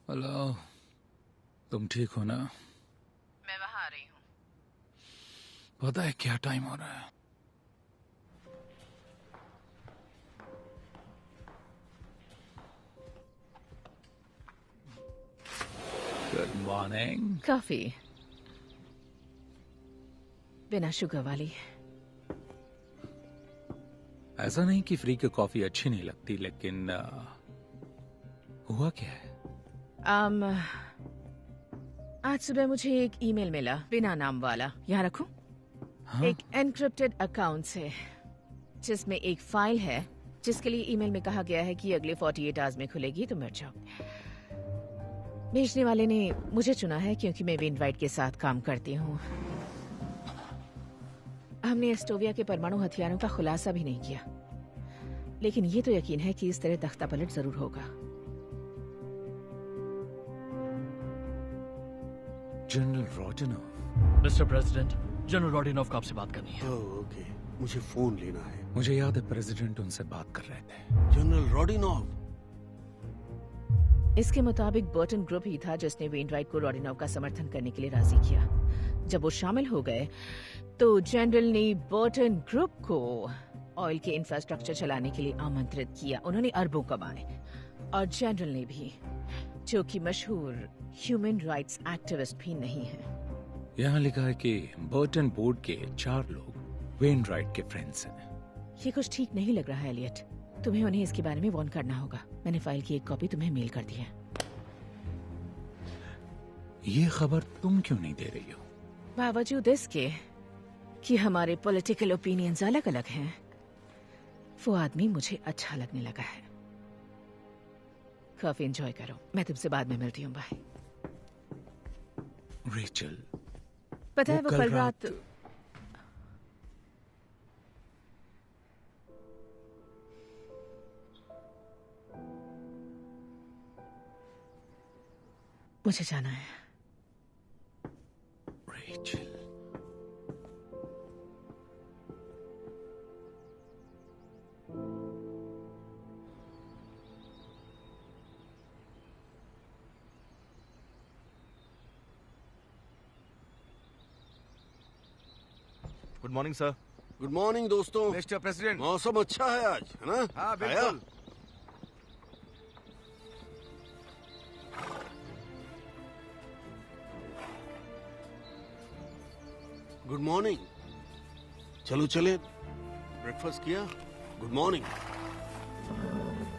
हेलो, तुम ठीक हो ना? मैं वहां आ रही हूँ। पता है क्या टाइम हो रहा है? Good morning. कॉफी बिना शुगर वाली। ऐसा नहीं कि फ्री की कॉफी अच्छी नहीं लगती, लेकिन हुआ क्या है? आज सुबह मुझे एक ईमेल मिला बिना नाम वाला। यहाँ रखूं? हाँ? एक एनक्रिप्टेड अकाउंट से, जिसमें एक फाइल है जिसके लिए ईमेल में कहा गया है कि अगले 48 आवर्स में खुलेगी, तो मर जाओ। भेजने वाले ने मुझे चुना है क्योंकि मैं वेनराइट के साथ काम करती हूँ। हमने एस्टोविया के परमाणु हथियारों का खुलासा भी नहीं किया, लेकिन ये तो यकीन है कि इस तरह तख्तापलट जरूर होगा। जनरल रोडिनोव। मिस्टर प्रेसिडेंट, जनरल रोडिनोव आपसे बात करनी है। ओके, मुझे फोन लेना है। मुझे याद है प्रेसिडेंट उनसे बात कर रहे थे। जनरल रोडिनोव। इसके मुताबिक बर्टन ग्रुप ही था जिसने वेनराइट को रोडिनोव का समर्थन करने के लिए राजी किया। जब वो शामिल हो गए तो जनरल ने बर्टन ग्रुप को ऑयल के इंफ्रास्ट्रक्चर चलाने के लिए आमंत्रित किया। उन्होंने अरबों कमाए, और जनरल ने भी, जो कि मशहूर ह्यूमन राइट्स एक्टिविस्ट भी नहीं है। यहाँ लिखा है कि बर्टन बोर्ड के 4 लोग वेनराइट के फ्रेंड्स हैं। ये कुछ ठीक नहीं लग रहा है एलियट। तुम्हें उन्हें इसके बारे में वार्न करना होगा। मैंने फाइल की एक कॉपी तुम्हें मेल कर दी है। ये खबर तुम क्यों नहीं दे रही हो? बावजूद इसके कि हमारे पॉलिटिकल ओपिनियंस अलग अलग हैं, वो आदमी मुझे अच्छा लगने लगा है। काफी एंजॉय करो। मैं तुमसे बाद में मिलती हूँ। बाय। रेचल, पता है वो कल रात मुझे जाना है। Rachel, good morning sir. Good morning दोस्तों। Mister president. मौसम अच्छा है आज, है ना? हाँ, बिल्कुल। आया? Good morning. चलो चले, ब्रेकफास्ट किया? Good morning.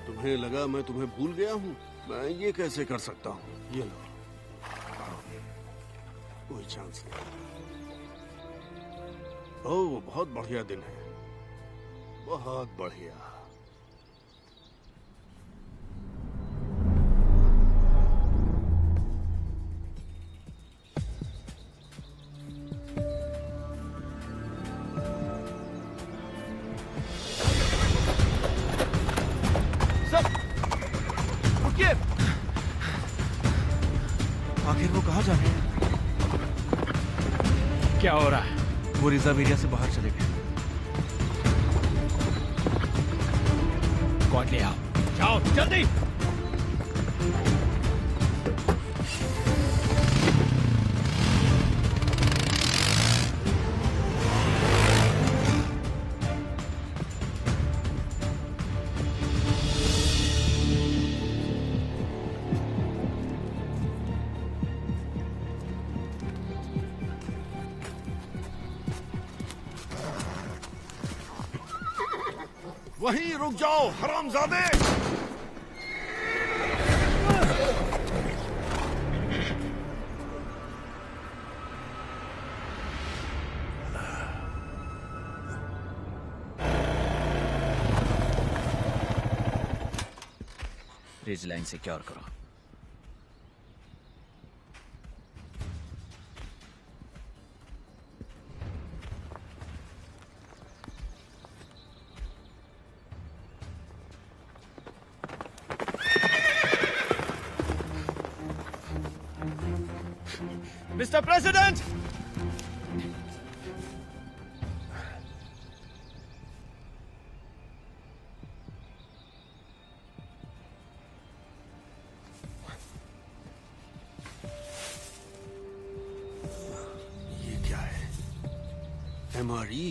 तुम्हें लगा मैं तुम्हें भूल गया हूँ? मैं ये कैसे कर सकता हूँ? ये लो, कोई चांस नहीं। ओह, बहुत बढ़िया दिन है, बहुत बढ़िया। आखिर वो कहाँ जा रहे हैं? क्या हो रहा है? वो रिजर्व एरिया से बाहर चले गए। स्क्वाड ले आओ। जाओ जल्दी। वहीं रुक जाओ हरामजादे। रिज लाइन सिक्योर करो। Mister president! ये क्या है? MRE?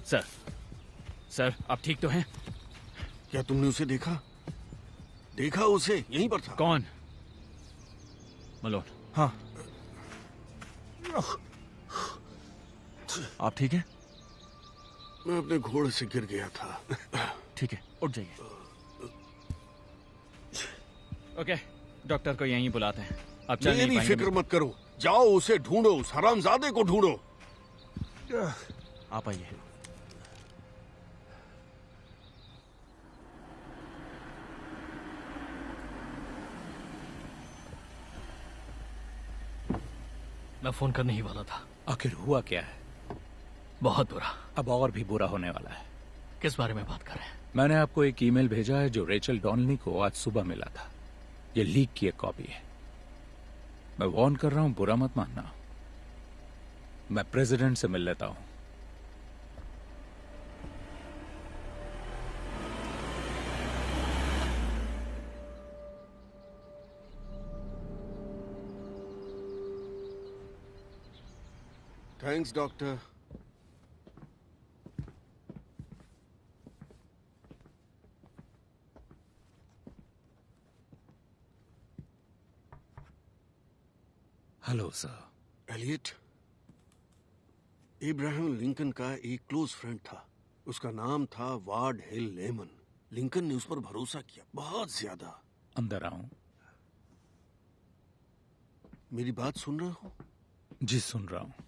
सर, सर आप ठीक तो हैं? क्या तुमने उसे देखा? देखा उसे? यहीं पर था। कौन? मलोन। हाँ। आप ठीक हैं? मैं अपने घोड़े से गिर गया था। ठीक है, उठ जाइए। ओके, डॉक्टर को यहीं बुलाते हैं। आप चल नहीं मेरी पाएंगे। फिक्र मत करो, जाओ उसे ढूंढो, उस हरामजादे को ढूंढो। आप आइए। मैं फोन करने ही वाला था। आखिर हुआ क्या है? बहुत बुरा। अब और भी बुरा होने वाला है। किस बारे में बात कर रहे हैं? मैंने आपको एक ईमेल भेजा है जो रेचल डॉनली को आज सुबह मिला था। ये लीक की एक कॉपी है। मैं वार्न कर रहा हूं, बुरा मत मानना। मैं प्रेसिडेंट से मिल लेता हूं। Thanks doctor. Hello sir. Elliot Abraham Lincoln का एक क्लोज फ्रेंड था। उसका नाम था वार्ड हिल लेमन। लिंकन ने उस पर भरोसा किया, बहुत ज्यादा। अंदर आऊं? मेरी बात सुन रहे हो? जी सुन रहा हूं।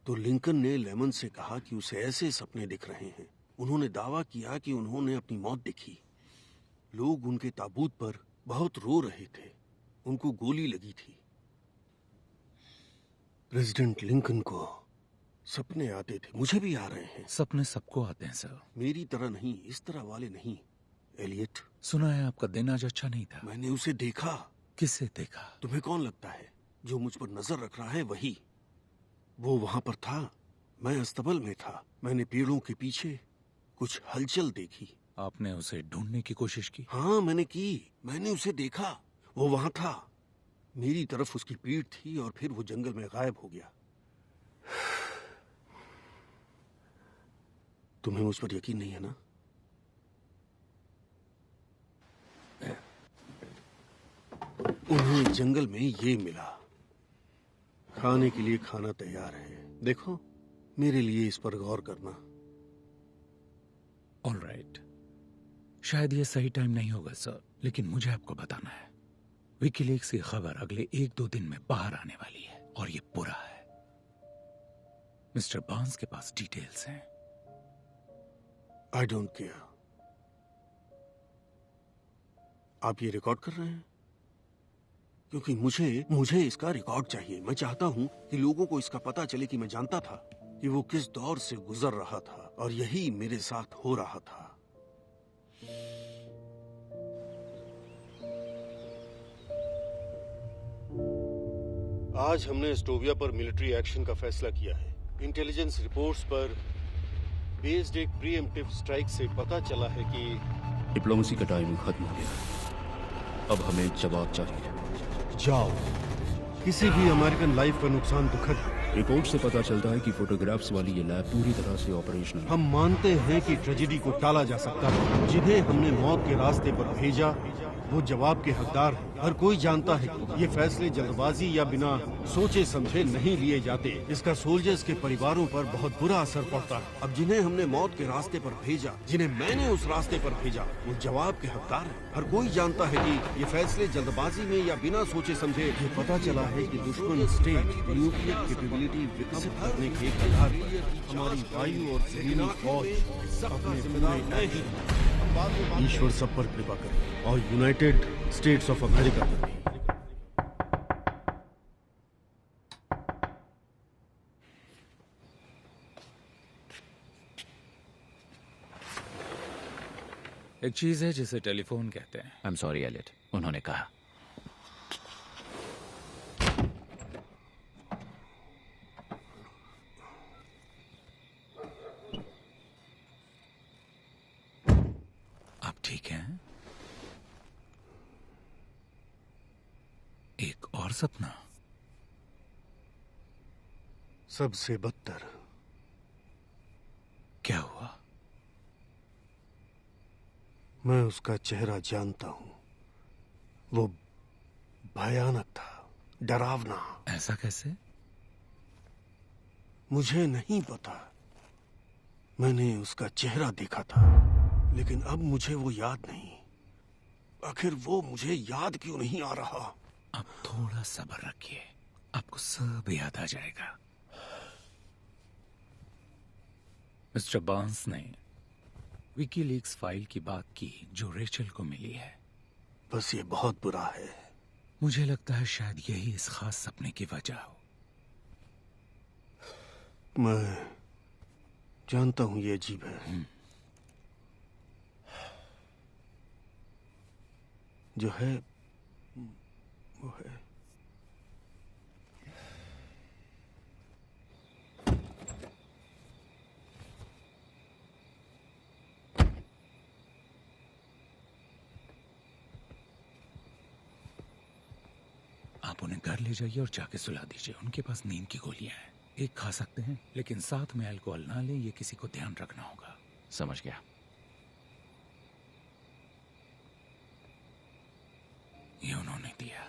तो लिंकन ने लेमन से कहा कि उसे ऐसे सपने दिख रहे हैं। उन्होंने दावा किया कि उन्होंने अपनी मौत देखी। लोग उनके ताबूत पर बहुत रो रहे थे। उनको गोली लगी थी। प्रेसिडेंट लिंकन को सपने आते थे, मुझे भी आ रहे हैं। सपने सबको आते हैं सर। मेरी तरह नहीं, इस तरह वाले नहीं। एलियट, सुना है आपका दिन आज अच्छा नहीं था। मैंने उसे देखा। किससे देखा? तुम्हें कौन लगता है? जो मुझ पर नजर रख रहा है वही। वो वहां पर था, मैं अस्तबल में था। मैंने पेड़ों के पीछे कुछ हलचल देखी। आपने उसे ढूंढने की कोशिश की? हाँ मैंने की। मैंने उसे देखा, वो वहां था। मेरी तरफ उसकी पीठ थी और फिर वो जंगल में गायब हो गया। तुम्हें मुझ पर यकीन नहीं है ना? उन्हें जंगल में ये मिला। खाने के लिए खाना तैयार है। देखो, मेरे लिए इस पर गौर करना। ऑलराइट, शायद ये सही टाइम नहीं होगा सर, लेकिन मुझे आपको बताना है। विकीलीक्स की खबर अगले 1-2 दिन में बाहर आने वाली है और ये बुरा है। मिस्टर बार्न्स के पास डिटेल्स हैं। I don't care. आप ये रिकॉर्ड कर रहे हैं? क्योंकि मुझे इसका रिकॉर्ड चाहिए। मैं चाहता हूं कि लोगों को इसका पता चले कि मैं जानता था कि वो किस दौर से गुजर रहा था और यही मेरे साथ हो रहा था। आज हमने एस्टोविया पर मिलिट्री एक्शन का फैसला किया है। इंटेलिजेंस रिपोर्ट्स पर बेस्ड एक प्रीएम्प्टिव स्ट्राइक से पता चला है कि डिप्लोमेसी का टाइम खत्म हो गया। अब हमें जवाब चाहिए। जाओ, किसी भी अमेरिकन लाइफ का नुकसान दुखद है। रिपोर्ट से पता चलता है कि फोटोग्राफ्स वाली ये लैब पूरी तरह से ऑपरेशनल है। हम मानते हैं कि ट्रेजेडी को टाला जा सकता है। जिन्हें हमने मौत के रास्ते पर भेजा वो जवाब के हकदार हैं। हर कोई जानता है कि ये फैसले जल्दबाजी या बिना सोचे समझे नहीं लिए जाते। इसका सोल्जर्स के परिवारों पर बहुत बुरा असर पड़ता है। अब जिन्हें हमने मौत के रास्ते पर भेजा, जिन्हें मैंने उस रास्ते पर भेजा, वो जवाब के हकदार हैं। हर कोई जानता है कि ये फैसले जल्दबाजी में या बिना सोचे समझे। ये पता चला है कि दुश्मन स्टेट न्यूक्लियर कैपेबिलिटी विकसित करने के आधार पर हमारी वायु और जमीनी फौज अपने पूरे ईश्वर सब पर कृपा करे और यूनाइटेड स्टेट्स ऑफ अमेरिका पर भी। एक चीज है जिसे टेलीफोन कहते हैं। आई एम सॉरी एलियट, उन्होंने कहा। आप ठीक हैं? एक और सपना? सबसे बदतर। क्या हुआ? मैं उसका चेहरा जानता हूं। वो भयानक था, डरावना। ऐसा कैसे? मुझे नहीं पता। मैंने उसका चेहरा देखा था, लेकिन अब मुझे वो याद नहीं। आखिर वो मुझे याद क्यों नहीं आ रहा? अब थोड़ा सब्र रखिए, आपको सब याद आ जाएगा। मिस्टर बार्न्स ने विकीलीक्स फाइल की बात की जो रेचल को मिली है। बस ये बहुत बुरा है। मुझे लगता है शायद यही इस खास सपने की वजह हो। मैं जानता हूं ये अजीब है। जो है वो है। आप उन्हें घर ले जाइए और जाके सुला दीजिए। उनके पास नींद की गोलियां हैं, एक खा सकते हैं, लेकिन साथ में अल्कोहल ना लें। ये किसी को ध्यान रखना होगा। समझ गया। ये उन्होंने दिया।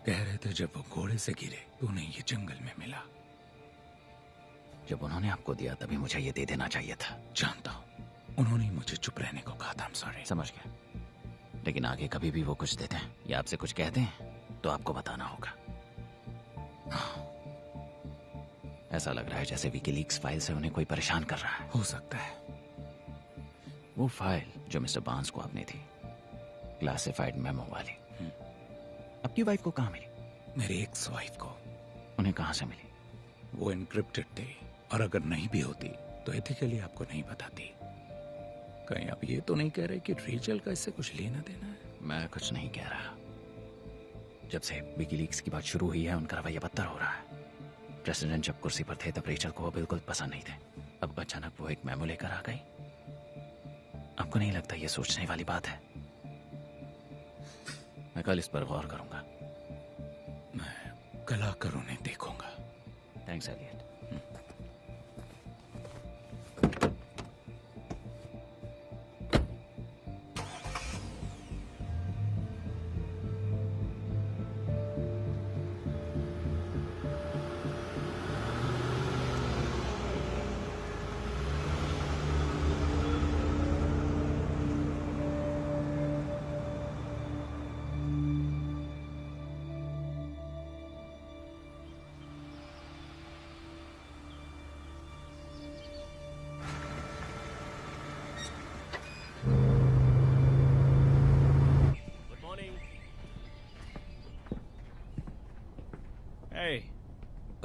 कह रहे थे जब वो घोड़े से गिरे तो उन्हें ये जंगल में मिला। जब उन्होंने आपको दिया तभी मुझे ये दे देना चाहिए था। जानता हूं, उन्होंने मुझे चुप रहने को कहा था। सॉरी। समझ गया, लेकिन आगे कभी भी वो कुछ देते हैं या आपसे कुछ कहते हैं तो आपको बताना होगा। ऐसा लग रहा है जैसे विकीलीक्स फाइल से उन्हें कोई परेशान कर रहा है। हो सकता है। वो फाइल जो मिस्टर बार्न्स को आपने थी, क्लासिफाइड मेमो वाली, आपकी वाइफ को कहाँ मिली? मेरी एक्स वाइफ को। उन्हें कहाँ से मिली? वो एनक्रिप्टेड थे, और अगर नहीं भी होती तो एथिकली आपको नहीं बताती। कहीं आप ये तो नहीं कह रहे कि रेचल का इससे कुछ लेना देना है? मैं कुछ नहीं कह रहा। जब से विकीलीक्स की बात शुरू हुई है उनका रवैया बदतर हो रहा है। प्रेसिडेंट जब कुर्सी पर थे तब रेचल को वो बिल्कुल पसंद नहीं थे। अब अचानक वो एक मेमो लेकर आ गई। आपको नहीं लगता ये सोचने वाली बात है? मैं कल इस पर गौर करूंगा। मैं कल आकर उन्हें देखूंगा। Thanks Elliot.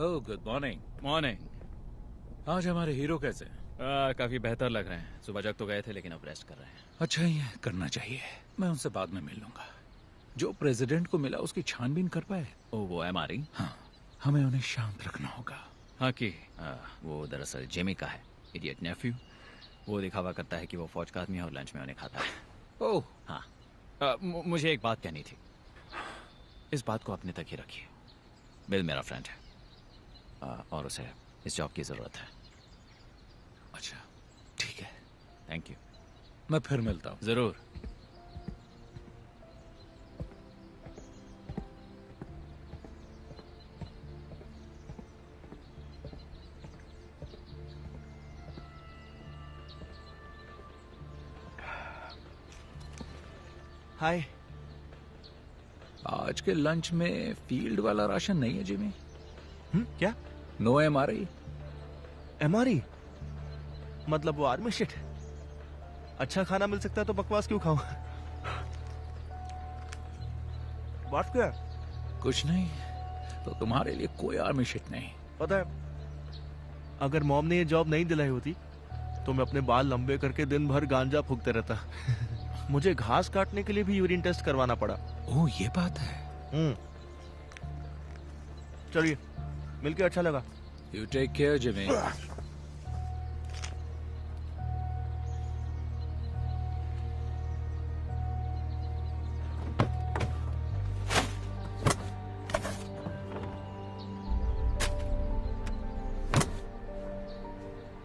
Oh, good morning. Morning. आज हमारे हीरो कैसे हैं? काफी बेहतर लग रहे हैं। सुबह जग तो गए थे लेकिन अब रेस्ट कर रहे हैं। अच्छा ही है, करना चाहिए। मैं उनसे बाद में मिल लूंगा। जो प्रेसिडेंट को मिला उसकी छानबीन कर पाए? ओ, वो MRE? हाँ, हमें उन्हें शांत रखना होगा। हाँ कि वो दरअसल जेमी का है, इडियट नेफ्यू। वो दिखावा करता है कि वो फौज का आदमी है और लंच में उन्हें खाता है। ओह हाँ, मुझे एक बात कहनी थी। इस बात को अपने तक ही रखिए। बिल मेरा फ्रेंड है और उसे इस जॉब की जरूरत है। अच्छा, ठीक है, थैंक यू। मैं फिर मिलता हूँ। जरूर। हाय। आज के लंच में फील्ड वाला राशन नहीं है जिमी। क्या? No MRE। MRE मतलब वो आर्मी शिट। अच्छा खाना मिल सकता है तो बकवास क्यों खाऊं? बात क्या? कुछ नहीं, तो तुम्हारे लिए कोई आर्मी शिट नहीं। पता है, अगर मॉम ने ये जॉब नहीं दिलाई होती तो मैं अपने बाल लंबे करके दिन भर गांजा फूकते रहता। मुझे घास काटने के लिए भी यूरिन टेस्ट करवाना पड़ा। ओह, ये बात है। चलिए, मिलके अच्छा लगा। You take care Jimmy.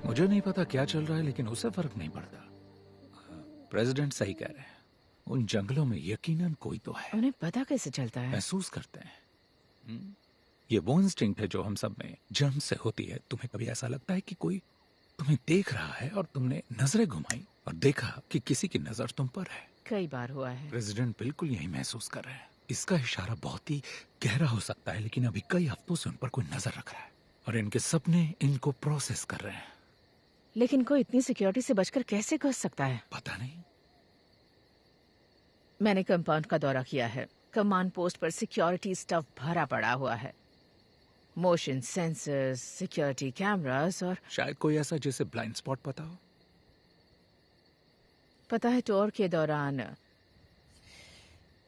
मुझे नहीं पता क्या चल रहा है, लेकिन उसे फर्क नहीं पड़ता। प्रेसिडेंट सही कह रहे हैं, उन जंगलों में यकीनन कोई तो है। उन्हें पता कैसे चलता है? महसूस करते हैं। ये वो इंस्टिंक्ट है जो हम सब में जन्म से होती है। तुम्हें कभी ऐसा लगता है कि कोई तुम्हें देख रहा है और तुमने नजरें घुमाई और देखा कि किसी की नजर तुम पर है? कई बार हुआ है। प्रेसिडेंट बिल्कुल यही महसूस कर रहे हैं। इसका इशारा बहुत ही गहरा हो सकता है, लेकिन अभी कई हफ्तों से उन पर कोई नजर रख रहा है और इनके सपने इनको प्रोसेस कर रहे हैं। लेकिन कोई इतनी सिक्योरिटी से बचकर कैसे कर सकता है? पता नहीं। मैंने कंपाउंड का दौरा किया है। कमांड पोस्ट पर सिक्योरिटी स्टफ भरा पड़ा हुआ है। मोशन सेंसर्स, सिक्योरिटी कैमरास और शायद कोई ऐसा जिसे ब्लाइंड स्पॉट पता हो। पता है, टूर के दौरान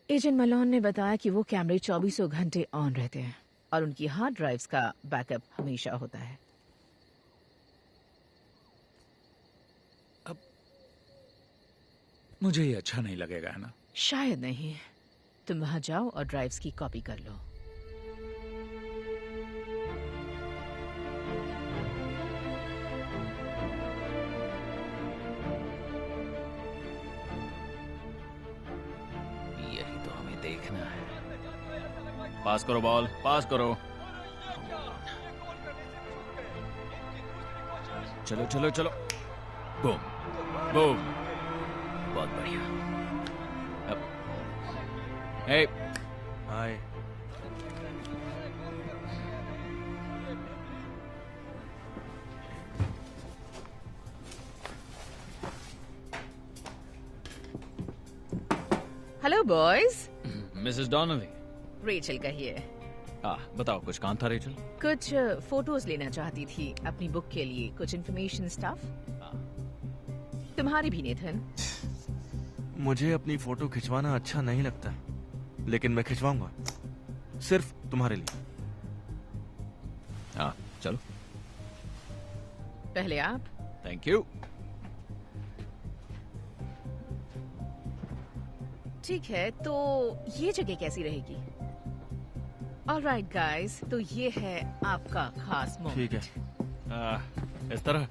एजेंट मलोन ने बताया कि वो कैमरे 24 घंटे ऑन रहते हैं और उनकी हार्ड ड्राइव्स का बैकअप हमेशा होता है। अब मुझे ये अच्छा नहीं लगेगा, है ना? शायद नहीं। तुम वहां जाओ और ड्राइव्स की कॉपी कर लो। यही तो हमें देखना है। पास करो बॉल, पास करो। चलो चलो चलो। Boom boom. बहुत बढ़िया। Hey, hi. Hello boys. Mrs Donnelly. Rachel कहिए। बताओ, कुछ काम था रेचल? कुछ फोटोज लेना चाहती थी अपनी बुक के लिए, कुछ इन्फॉर्मेशन स्टफ। तुम्हारी भी नेथन। मुझे अपनी फोटो खिंचवाना अच्छा नहीं लगता, लेकिन मैं खिंचवाऊंगा, सिर्फ तुम्हारे लिए। चलो। पहले आप। Thank you. ठीक है, तो ये जगह कैसी रहेगी? ऑलराइट गाइस, तो ये है आपका खास मोमेंट। ठीक है। इस तरह।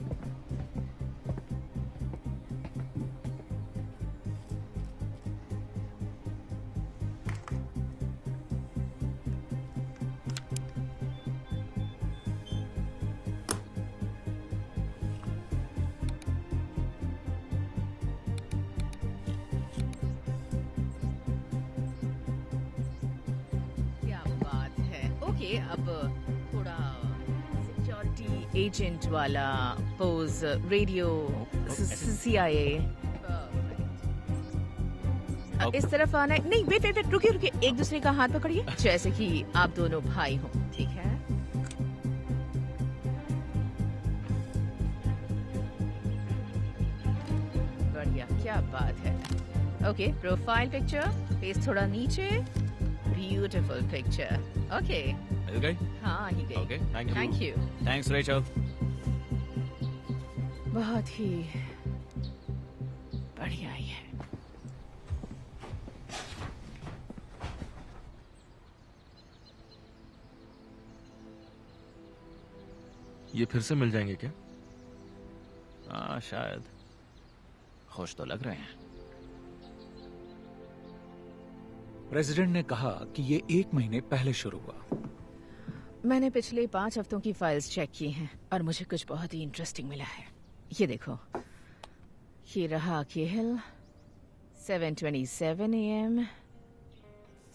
ओके, अब थोड़ा सिक्योरिटी एजेंट वाला पोज, रेडियो, CIA। इस तरफ आना है। नहीं, वेट वेट वेट, रुकिए रुकिए, एक दूसरे का हाथ पकड़िए जैसे कि आप दोनों भाई हो। ठीक है? बढ़िया, क्या बात है। ओके, प्रोफाइल पिक्चर, फेस थोड़ा नीचे, ब्यूटीफुल पिक्चर। ओके, मिल गई? हाँ ही गई। Okay, thank you. Thank you. Thanks Rachel. बहुत ही बढ़िया ही है। ये फिर से मिल जाएंगे क्या? हाँ शायद। खुश तो लग रहे हैं। प्रेसिडेंट ने कहा कि ये 1 महीने पहले शुरू हुआ। मैंने पिछले 5 हफ्तों की फाइल्स चेक की हैं और मुझे कुछ बहुत ही इंटरेस्टिंग मिला है। ये देखो, ये रहा केहिल, 7:27 AM,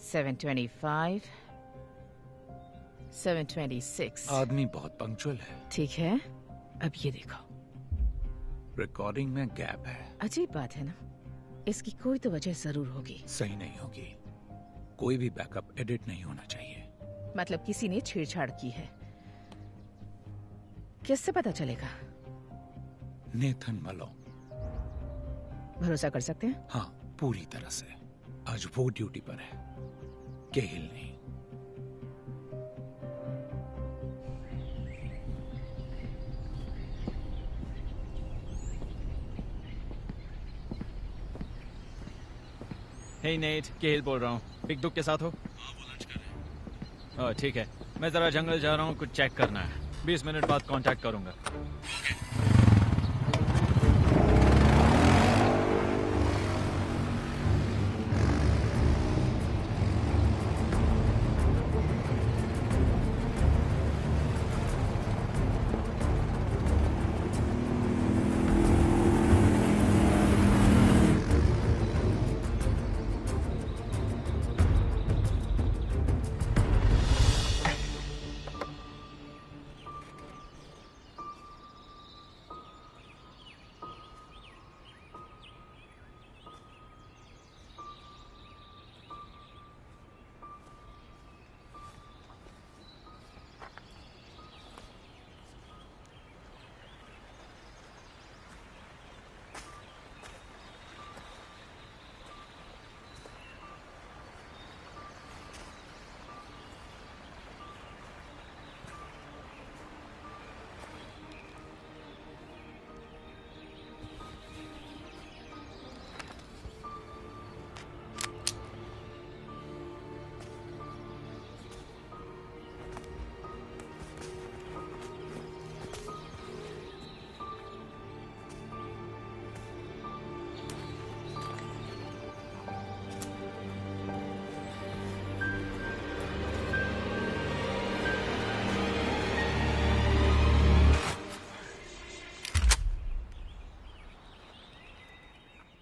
7:25, 7:26। आदमी बहुत पंक्चुअल है। ठीक है, अब ये देखो, रिकॉर्डिंग में गैप है। अजीब बात है ना? इसकी कोई तो वजह जरूर होगी। सही नहीं होगी। कोई भी बैकअप एडिट नहीं होना चाहिए। मतलब किसी ने छेड़छाड़ की है। किससे पता चलेगा? नेथन मलो। भरोसा कर सकते हैं? हाँ, पूरी तरह से। आज वो ड्यूटी पर है, केहिल नहीं। हे नेट, केहिल बोल रहा हूँ। बिग दुख के साथ हो? ठीक है, मैं जरा जंगल जा रहा हूँ, कुछ चेक करना है। 20 मिनट बाद कांटेक्ट करूंगा।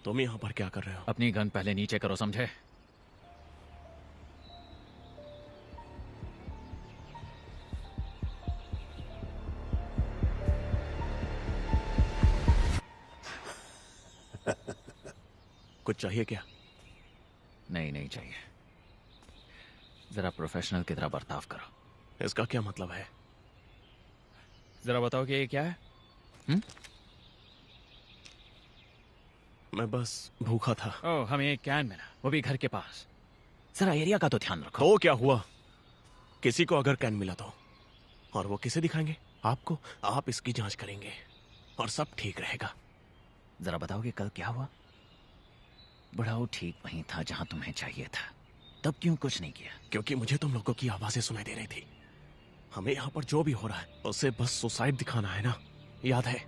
तुम यहाँ पर क्या कर रहे हो? अपनी गन पहले नीचे करो, समझे? कुछ चाहिए क्या? नहीं चाहिए। जरा प्रोफेशनल की तरह बर्ताव करो। इसका क्या मतलब है? जरा बताओ कि ये क्या है? मैं बस भूखा था। ओह, हमें एक कैन मिला, वो भी घर के पास। जरा एरिया का तो ध्यान रखो। तो क्या हुआ? किसी को अगर कैन मिला तो, और वो किसे दिखाएंगे? आपको। आप इसकी जांच करेंगे और सब ठीक रहेगा। जरा बताओगे कल क्या हुआ? बुढ़ाऊ ठीक वहीं था जहां तुम्हें चाहिए था, तब क्यों कुछ नहीं किया? क्योंकि मुझे तुम लोगों की आवाजें सुनाई दे रही थी। हमें यहाँ पर जो भी हो रहा है उसे बस सुसाइड दिखाना है ना, याद है?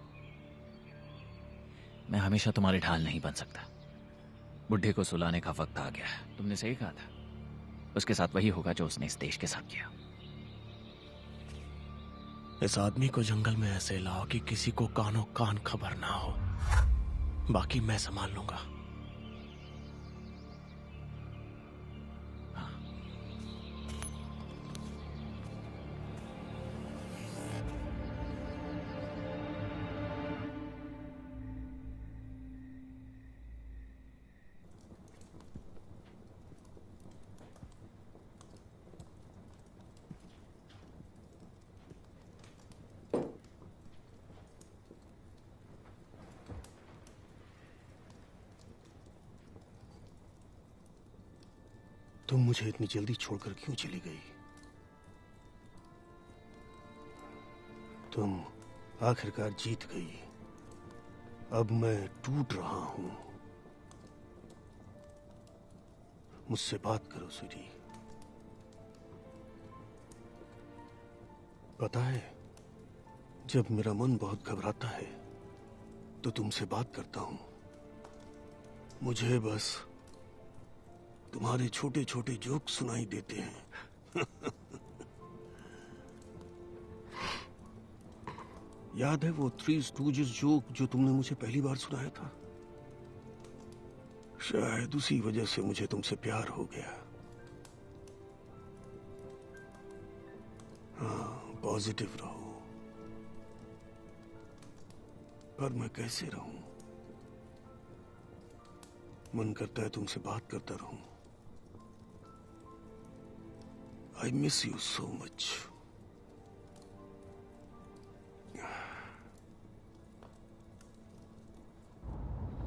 मैं हमेशा तुम्हारी ढाल नहीं बन सकता। बुढ़े को सुलाने का वक्त आ गया है। तुमने सही कहा था, उसके साथ वही होगा जो उसने इस देश के साथ किया। इस आदमी को जंगल में ऐसे लाओ कि किसी को कानों कान खबर ना हो। बाकी मैं संभाल लूंगा। तुम मुझे इतनी जल्दी छोड़कर क्यों चली गई? तुम आखिरकार जीत गई। अब मैं टूट रहा हूं। मुझसे बात करो स्वीटी। पता है, जब मेरा मन बहुत घबराता है तो तुमसे बात करता हूं। मुझे बस तुम्हारे छोटे छोटे जोक सुनाई देते हैं। याद है वो थ्री स्टूजेस जोक जो तुमने मुझे पहली बार सुनाया था? शायद उसी वजह से मुझे तुमसे प्यार हो गया। हाँ, पॉजिटिव रहो। पर मैं कैसे रहूं? मन करता है तुमसे बात करता रहूं। I miss you so much.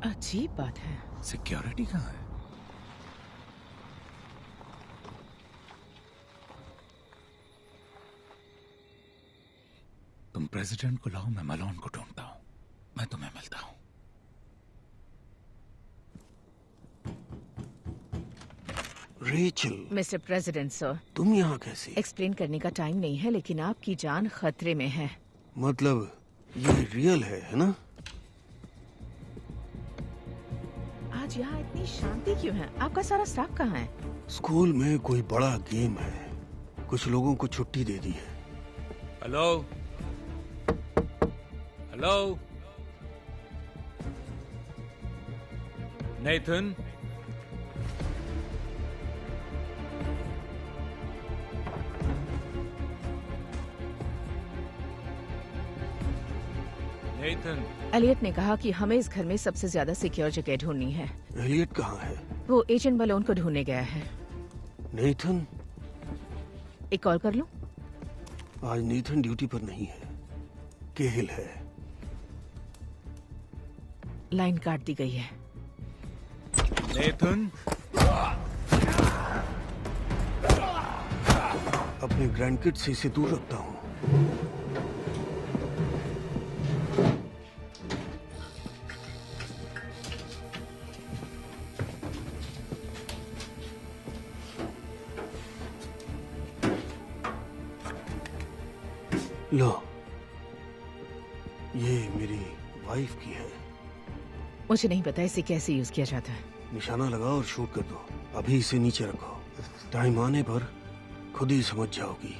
अजीब बात है। सिक्योरिटी कहाँ है? तुम प्रेसिडेंट को लाओ, मैं मलोन को ढूंढता हूं। मैं तुम्हें मिलता हूं। रेचल। मिस्टर प्रेसिडेंट सर, तुम यहाँ कैसे? एक्सप्लेन करने का टाइम नहीं है, लेकिन आपकी जान खतरे में है। मतलब ये रियल है ना? आज यहाँ इतनी शांति क्यों है? आपका सारा स्टाफ कहाँ है? स्कूल में कोई बड़ा गेम है, कुछ लोगों को छुट्टी दे दी है। Hello hello Nathan, Nathan. Elliot ने कहा कि हमें इस घर में सबसे ज्यादा सिक्योर जगह ढूंढनी है। एलियट कहाँ है? वो एजेंट मलोन को ढूंढने गया है। नेथन? एक कॉल कर लूं? आज नेथन ड्यूटी पर नहीं है, केहिल है। लाइन काट दी गई है। नेथन, अपने ग्रैंडकिड से इसे दूर रखता हूँ। लो, ये मेरी वाइफ की है। मुझे नहीं पता इसे कैसे यूज किया जाता है। निशाना लगाओ और शूट कर दो। अभी इसे नीचे रखो, टाइम आने पर खुद ही समझ जाओगी।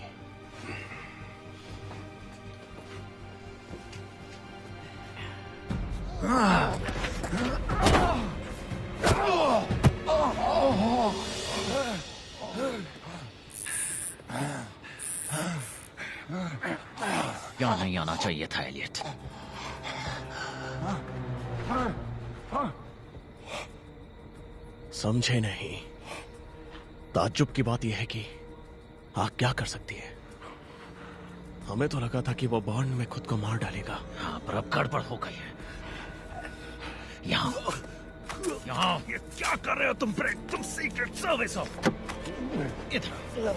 यहाँ नहीं आना चाहिए था एलियट। समझे नहीं। ताज्जुब की बात यह है कि आग क्या कर सकती है। हमें तो लगा था कि वो बॉन्ड में खुद को मार डालेगा। हाँ, पर अब गड़बड़ हो गई है। यहाँ ये क्या कर रहे हो तुम? तुम सीक्रेट सर्विस हो। इधर।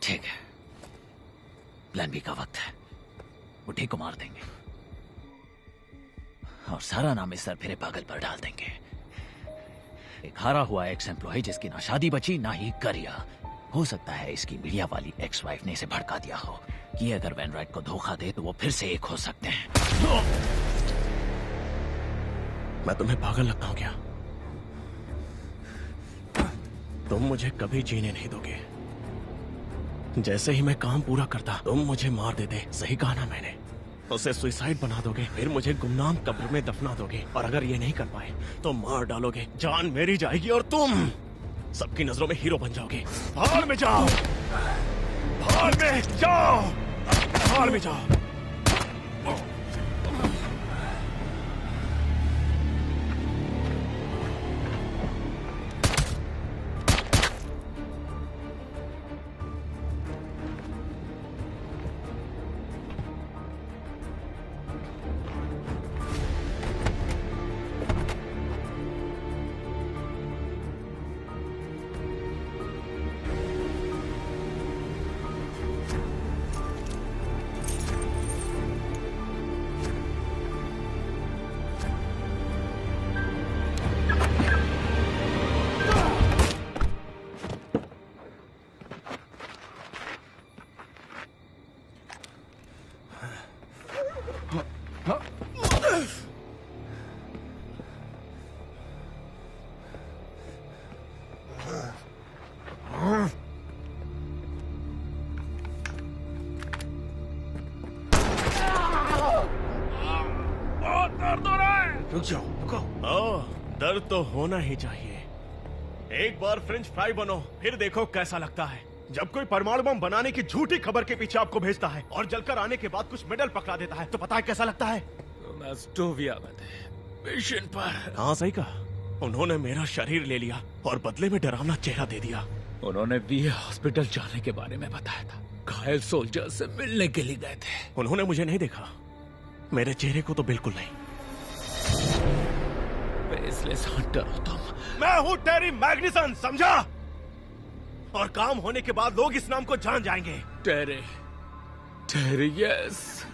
ठीक है, प्लान बी का वक्त है। बुढ़ी को मार देंगे और सारा नाम इस सरफिरे पागल पर डाल देंगे। एक हारा हुआ एक्स एम्प्लॉय जिसकी ना शादी बची ना ही करियर। हो सकता है इसकी मीडिया वाली एक्स वाइफ ने इसे भड़का दिया हो कि अगर वैनराइट को धोखा दे तो वो फिर से एक हो सकते हैं। मैं तुम्हें पागल लगता हूं क्या? तुम मुझे कभी जीने नहीं दोगे। जैसे ही मैं काम पूरा करता तुम मुझे मार देते। सही कहा ना मैंने? उसे सुसाइड बना दोगे, फिर मुझे गुमनाम कब्र में दफना दोगे, और अगर ये नहीं कर पाए तो मार डालोगे। जान मेरी जाएगी और तुम सबकी नजरों में हीरो बन जाओगे। भाड़ में जाओ, भाड़ में जाओ, भाड़ में जाओ। रुक जाओ, रुको। ओह, दर्द तो होना ही चाहिए। एक बार फ्रेंच फ्राई बनो, फिर देखो कैसा लगता है। जब कोई परमाणु बम बनाने की झूठी खबर के पीछे आपको भेजता है और जलकर आने के बाद कुछ मेडल पकड़ा देता है, तो पता है कैसा लगता है? एस्टोविया में थे, मिशन पर। हाँ सही कहा। उन्होंने मेरा शरीर ले लिया और बदले में डरावना चेहरा दे दिया। उन्होंने वीए हॉस्पिटल जाने के बारे में बताया था। घायल सोल्जर से मिलने के लिए गए थे। उन्होंने मुझे नहीं देखा, मेरे चेहरे को तो बिल्कुल नहीं। फेसलेस हंटर हो तुम। मैं हूँ टेरी मैग्निसन, समझा? और काम होने के बाद लोग इस नाम को जान जाएंगे। टेरी, टेरी, यस।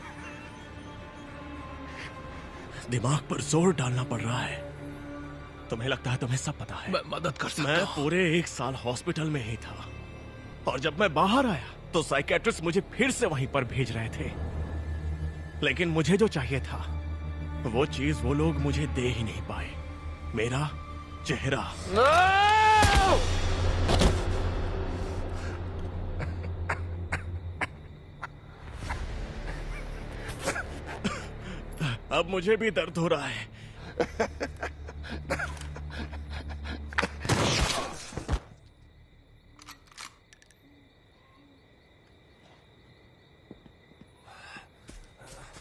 दिमाग पर जोर डालना पड़ रहा है। तुम्हें लगता है तुम्हें सब पता है? मैं मदद कर सकता मैं हूँ। पूरे 1 साल हॉस्पिटल में ही था और जब मैं बाहर आया तो साइकेट्रिस्ट मुझे फिर से वहीं पर भेज रहे थे। लेकिन मुझे जो चाहिए था वो चीज वो लोग मुझे दे ही नहीं पाए, मेरा चेहरा। अब मुझे भी दर्द हो रहा है।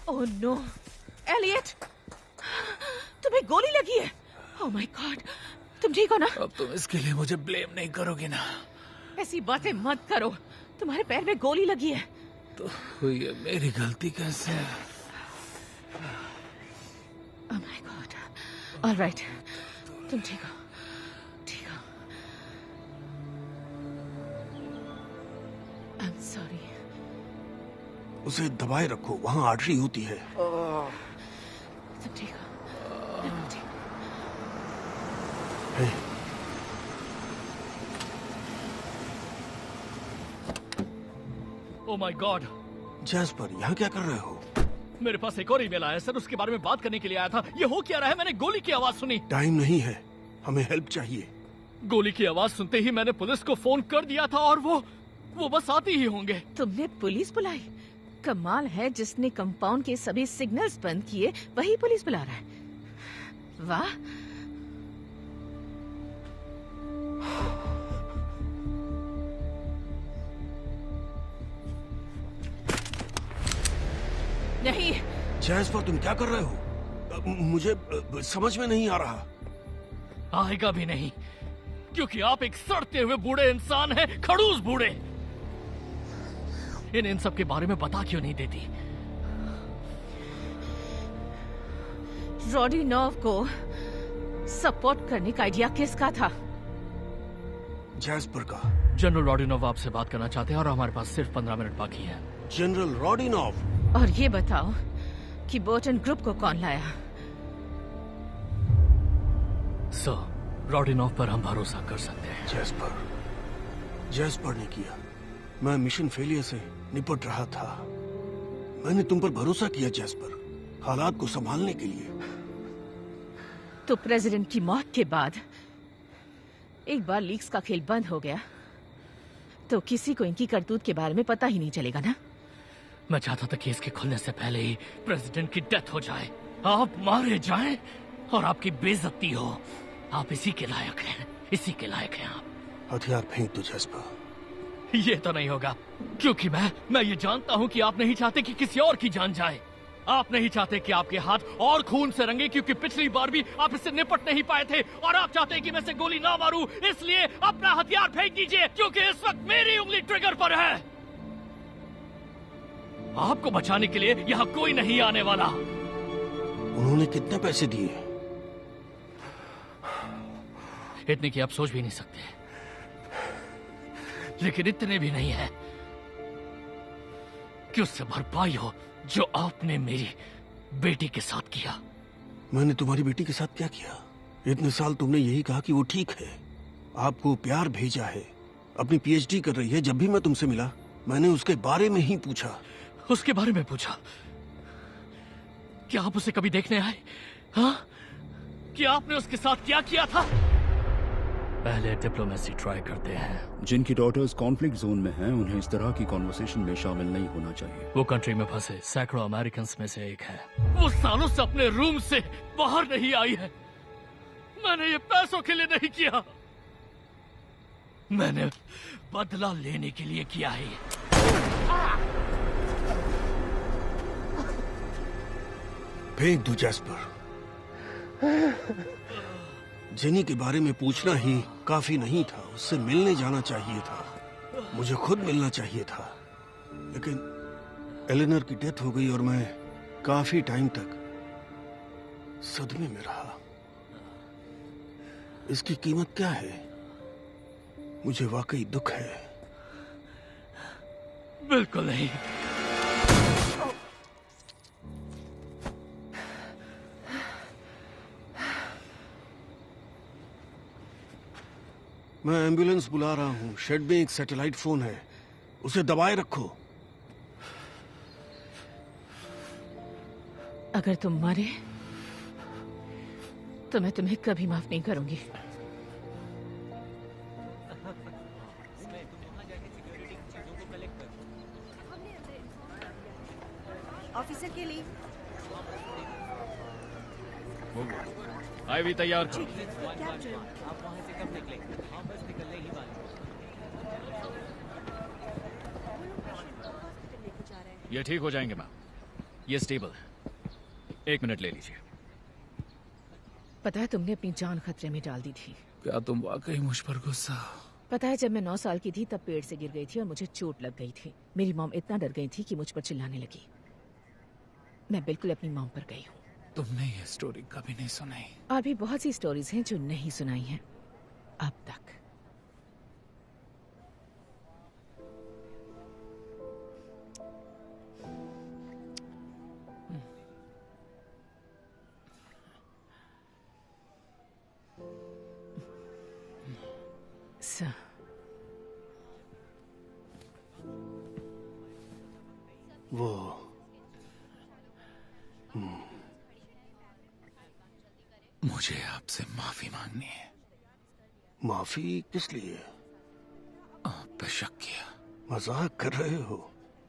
ओह नो, एलियट, तुम्हें गोली लगी है। ओह माय गॉड, तुम ठीक हो ना? अब तुम इसके लिए मुझे ब्लेम नहीं करोगे ना? ऐसी बातें मत करो, तुम्हारे पैर में गोली लगी है। तो ये मेरी गलती कैसे? ओह माय गॉड, ऑलराइट, तुम ठीक हो, ठीक हो। I am sorry. उसे दबाए रखो, वहाँ आर्टरी होती है। तुम ठीक हो? बिल्कुल ठीक। हे, ओह माय गॉड, जैस्पर, यहाँ क्या कर रहे हो? मेरे पास एक और ईमेल आया सर, उसके बारे में बात करने के लिए आया था। ये हो क्या रहा है? मैंने गोली की आवाज सुनी। टाइम नहीं है, हमें हेल्प चाहिए। गोली की आवाज सुनते ही मैंने पुलिस को फोन कर दिया था और वो बस आती ही होंगे। तुमने पुलिस बुलाई? कमाल है, जिसने कंपाउंड के सभी सिग्नल्स बंद किए वही पुलिस बुला रहा है। वाह। नहीं। जैस्पर, तुम क्या कर रहे हो? मुझे समझ में नहीं आ रहा। आएगा भी नहीं, क्योंकि आप एक सड़ते हुए बूढ़े इंसान हैं, खड़ूस बूढ़े। इन सब के बारे में बता क्यों नहीं देती? रोडिनोव को सपोर्ट करने का आइडिया किसका था? जैस्पर का। जनरल रोडिनोव आपसे बात करना चाहते हैं और हमारे पास सिर्फ 15 मिनट बाकी है। जनरल रोडिनोव? और ये बताओ कि बोर्टन ग्रुप को कौन लाया? सर, रोडिनोव पर हम भरोसा कर सकते हैं। जैस्पर ने किया। मैं मिशन फेलियर से निपट रहा था। मैंने तुम पर भरोसा किया जैस्पर, हालात को संभालने के लिए। तो प्रेसिडेंट की मौत के बाद एक बार लीक्स का खेल बंद हो गया तो किसी को इनकी करतूत के बारे में पता ही नहीं चलेगा ना? मैं चाहता था कि इसके खुलने से पहले ही प्रेसिडेंट की डेथ हो जाए, आप मारे जाएं और आपकी बेइज्जती हो। आप इसी के लायक हैं, इसी के लायक हैं आप। हथियार फेंक दो जैस्पर। ये तो नहीं होगा, क्योंकि मैं ये जानता हूँ कि आप नहीं चाहते कि किसी और की जान जाए। आप नहीं चाहते कि आपके हाथ और खून से रंगे, क्योंकि पिछली बार भी आप इससे निपट नहीं पाए थे। और आप चाहते हैं कि मैं से गोली ना मारूं, इसलिए अपना हथियार फेंक दीजिए, क्योंकि इस वक्त मेरी उंगली ट्रिगर पर है। आपको बचाने के लिए यहाँ कोई नहीं आने वाला। उन्होंने कितने पैसे दिए? इतने की आप सोच भी नहीं सकते, लेकिन इतने भी नहीं है कि उससे भरपाई हो जो आपने मेरी बेटी के साथ किया। मैंने तुम्हारी बेटी के साथ क्या किया? इतने साल तुमने यही कहा कि वो ठीक है, आपको प्यार भेजा है, अपनी पीएचडी कर रही है। जब भी मैं तुमसे मिला मैंने उसके बारे में ही पूछा। उसके बारे में पूछा? क्या आप उसे कभी देखने आए? हाँ, क्या आपने उसके साथ क्या किया था? पहले डिप्लोमेसी ट्राई करते हैं। जिनकी डॉटर्स कॉन्फ्लिक्ट जोन में हैं उन्हें इस तरह की कॉन्वर्सेशन में शामिल नहीं होना चाहिए। वो कंट्री में फंसे सैकड़ों अमेरिकन में से एक है। वो सालों से अपने रूम से बाहर नहीं आई है। मैंने ये पैसों के लिए नहीं किया, मैंने बदला लेने के लिए किया है। फेंक दो जैस्पर। जेनी के बारे में पूछना ही काफी नहीं था, उससे मिलने जाना चाहिए था, मुझे खुद मिलना चाहिए था। लेकिन एलेनर की डेथ हो गई और मैं काफी टाइम तक सदमे में रहा। इसकी कीमत क्या है? मुझे वाकई दुख है। बिल्कुल नहीं। मैं एम्बुलेंस बुला रहा हूँ। शेड में एक सैटेलाइट फोन है, उसे दबाए रखो। अगर तुम मरे तो मैं तुम्हें कभी माफ नहीं करूंगी। ऑफिसर के लिए आईवी तैयार करो। ये ठीक हो जाएंगे मैम, ये स्टेबल है। 1 मिनट ले लीजिए। पता है तुमने अपनी जान खतरे में डाल दी थी। क्या तुम वाकई मुझ पर गुस्सा? पता है जब मैं 9 साल की थी तब पेड़ से गिर गई थी और मुझे चोट लग गई थी। मेरी मॉम इतना डर गई थी कि मुझ पर चिल्लाने लगी। मैं बिल्कुल अपनी मॉम पर गई हूँ। तुमने ये स्टोरी कभी नहीं सुनाई। और भी बहुत सी स्टोरीज हैं जो नहीं सुनाई हैं अब तक। वो मुझे आपसे माफी मांगनी है। माफी किस लिए? आप पे शक किया। मजाक कर रहे हो?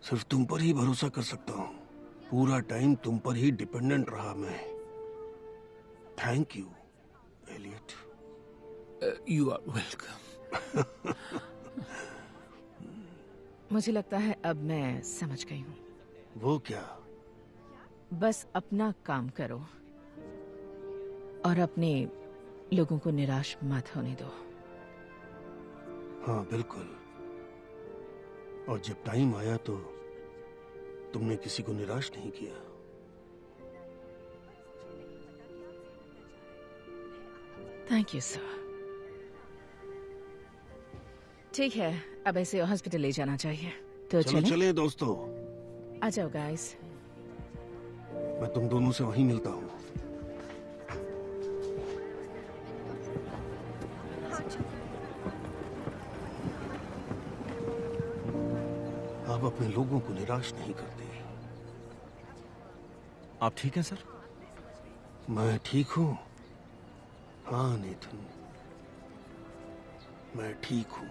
सिर्फ तुम पर ही भरोसा कर सकता हूँ। पूरा टाइम तुम पर ही डिपेंडेंट रहा मैं। Thank you Elliot. You are welcome. मुझे लगता है अब मैं समझ गई हूँ। वो क्या? बस अपना काम करो और अपने लोगों को निराश मत होने दो। हाँ बिल्कुल। और जब टाइम आया तो तुमने किसी को निराश नहीं किया। Thank you sir. ठीक है, अब ऐसे हॉस्पिटल ले जाना चाहिए। तो चलो चले दोस्तों। आ जाओ गाइस। मैं तुम दोनों से वहीं मिलता हूँ। आप अपने लोगों को निराश नहीं करते। आप ठीक हैं सर? मैं ठीक हूँ। हाँ नेथन, मैं ठीक हूँ।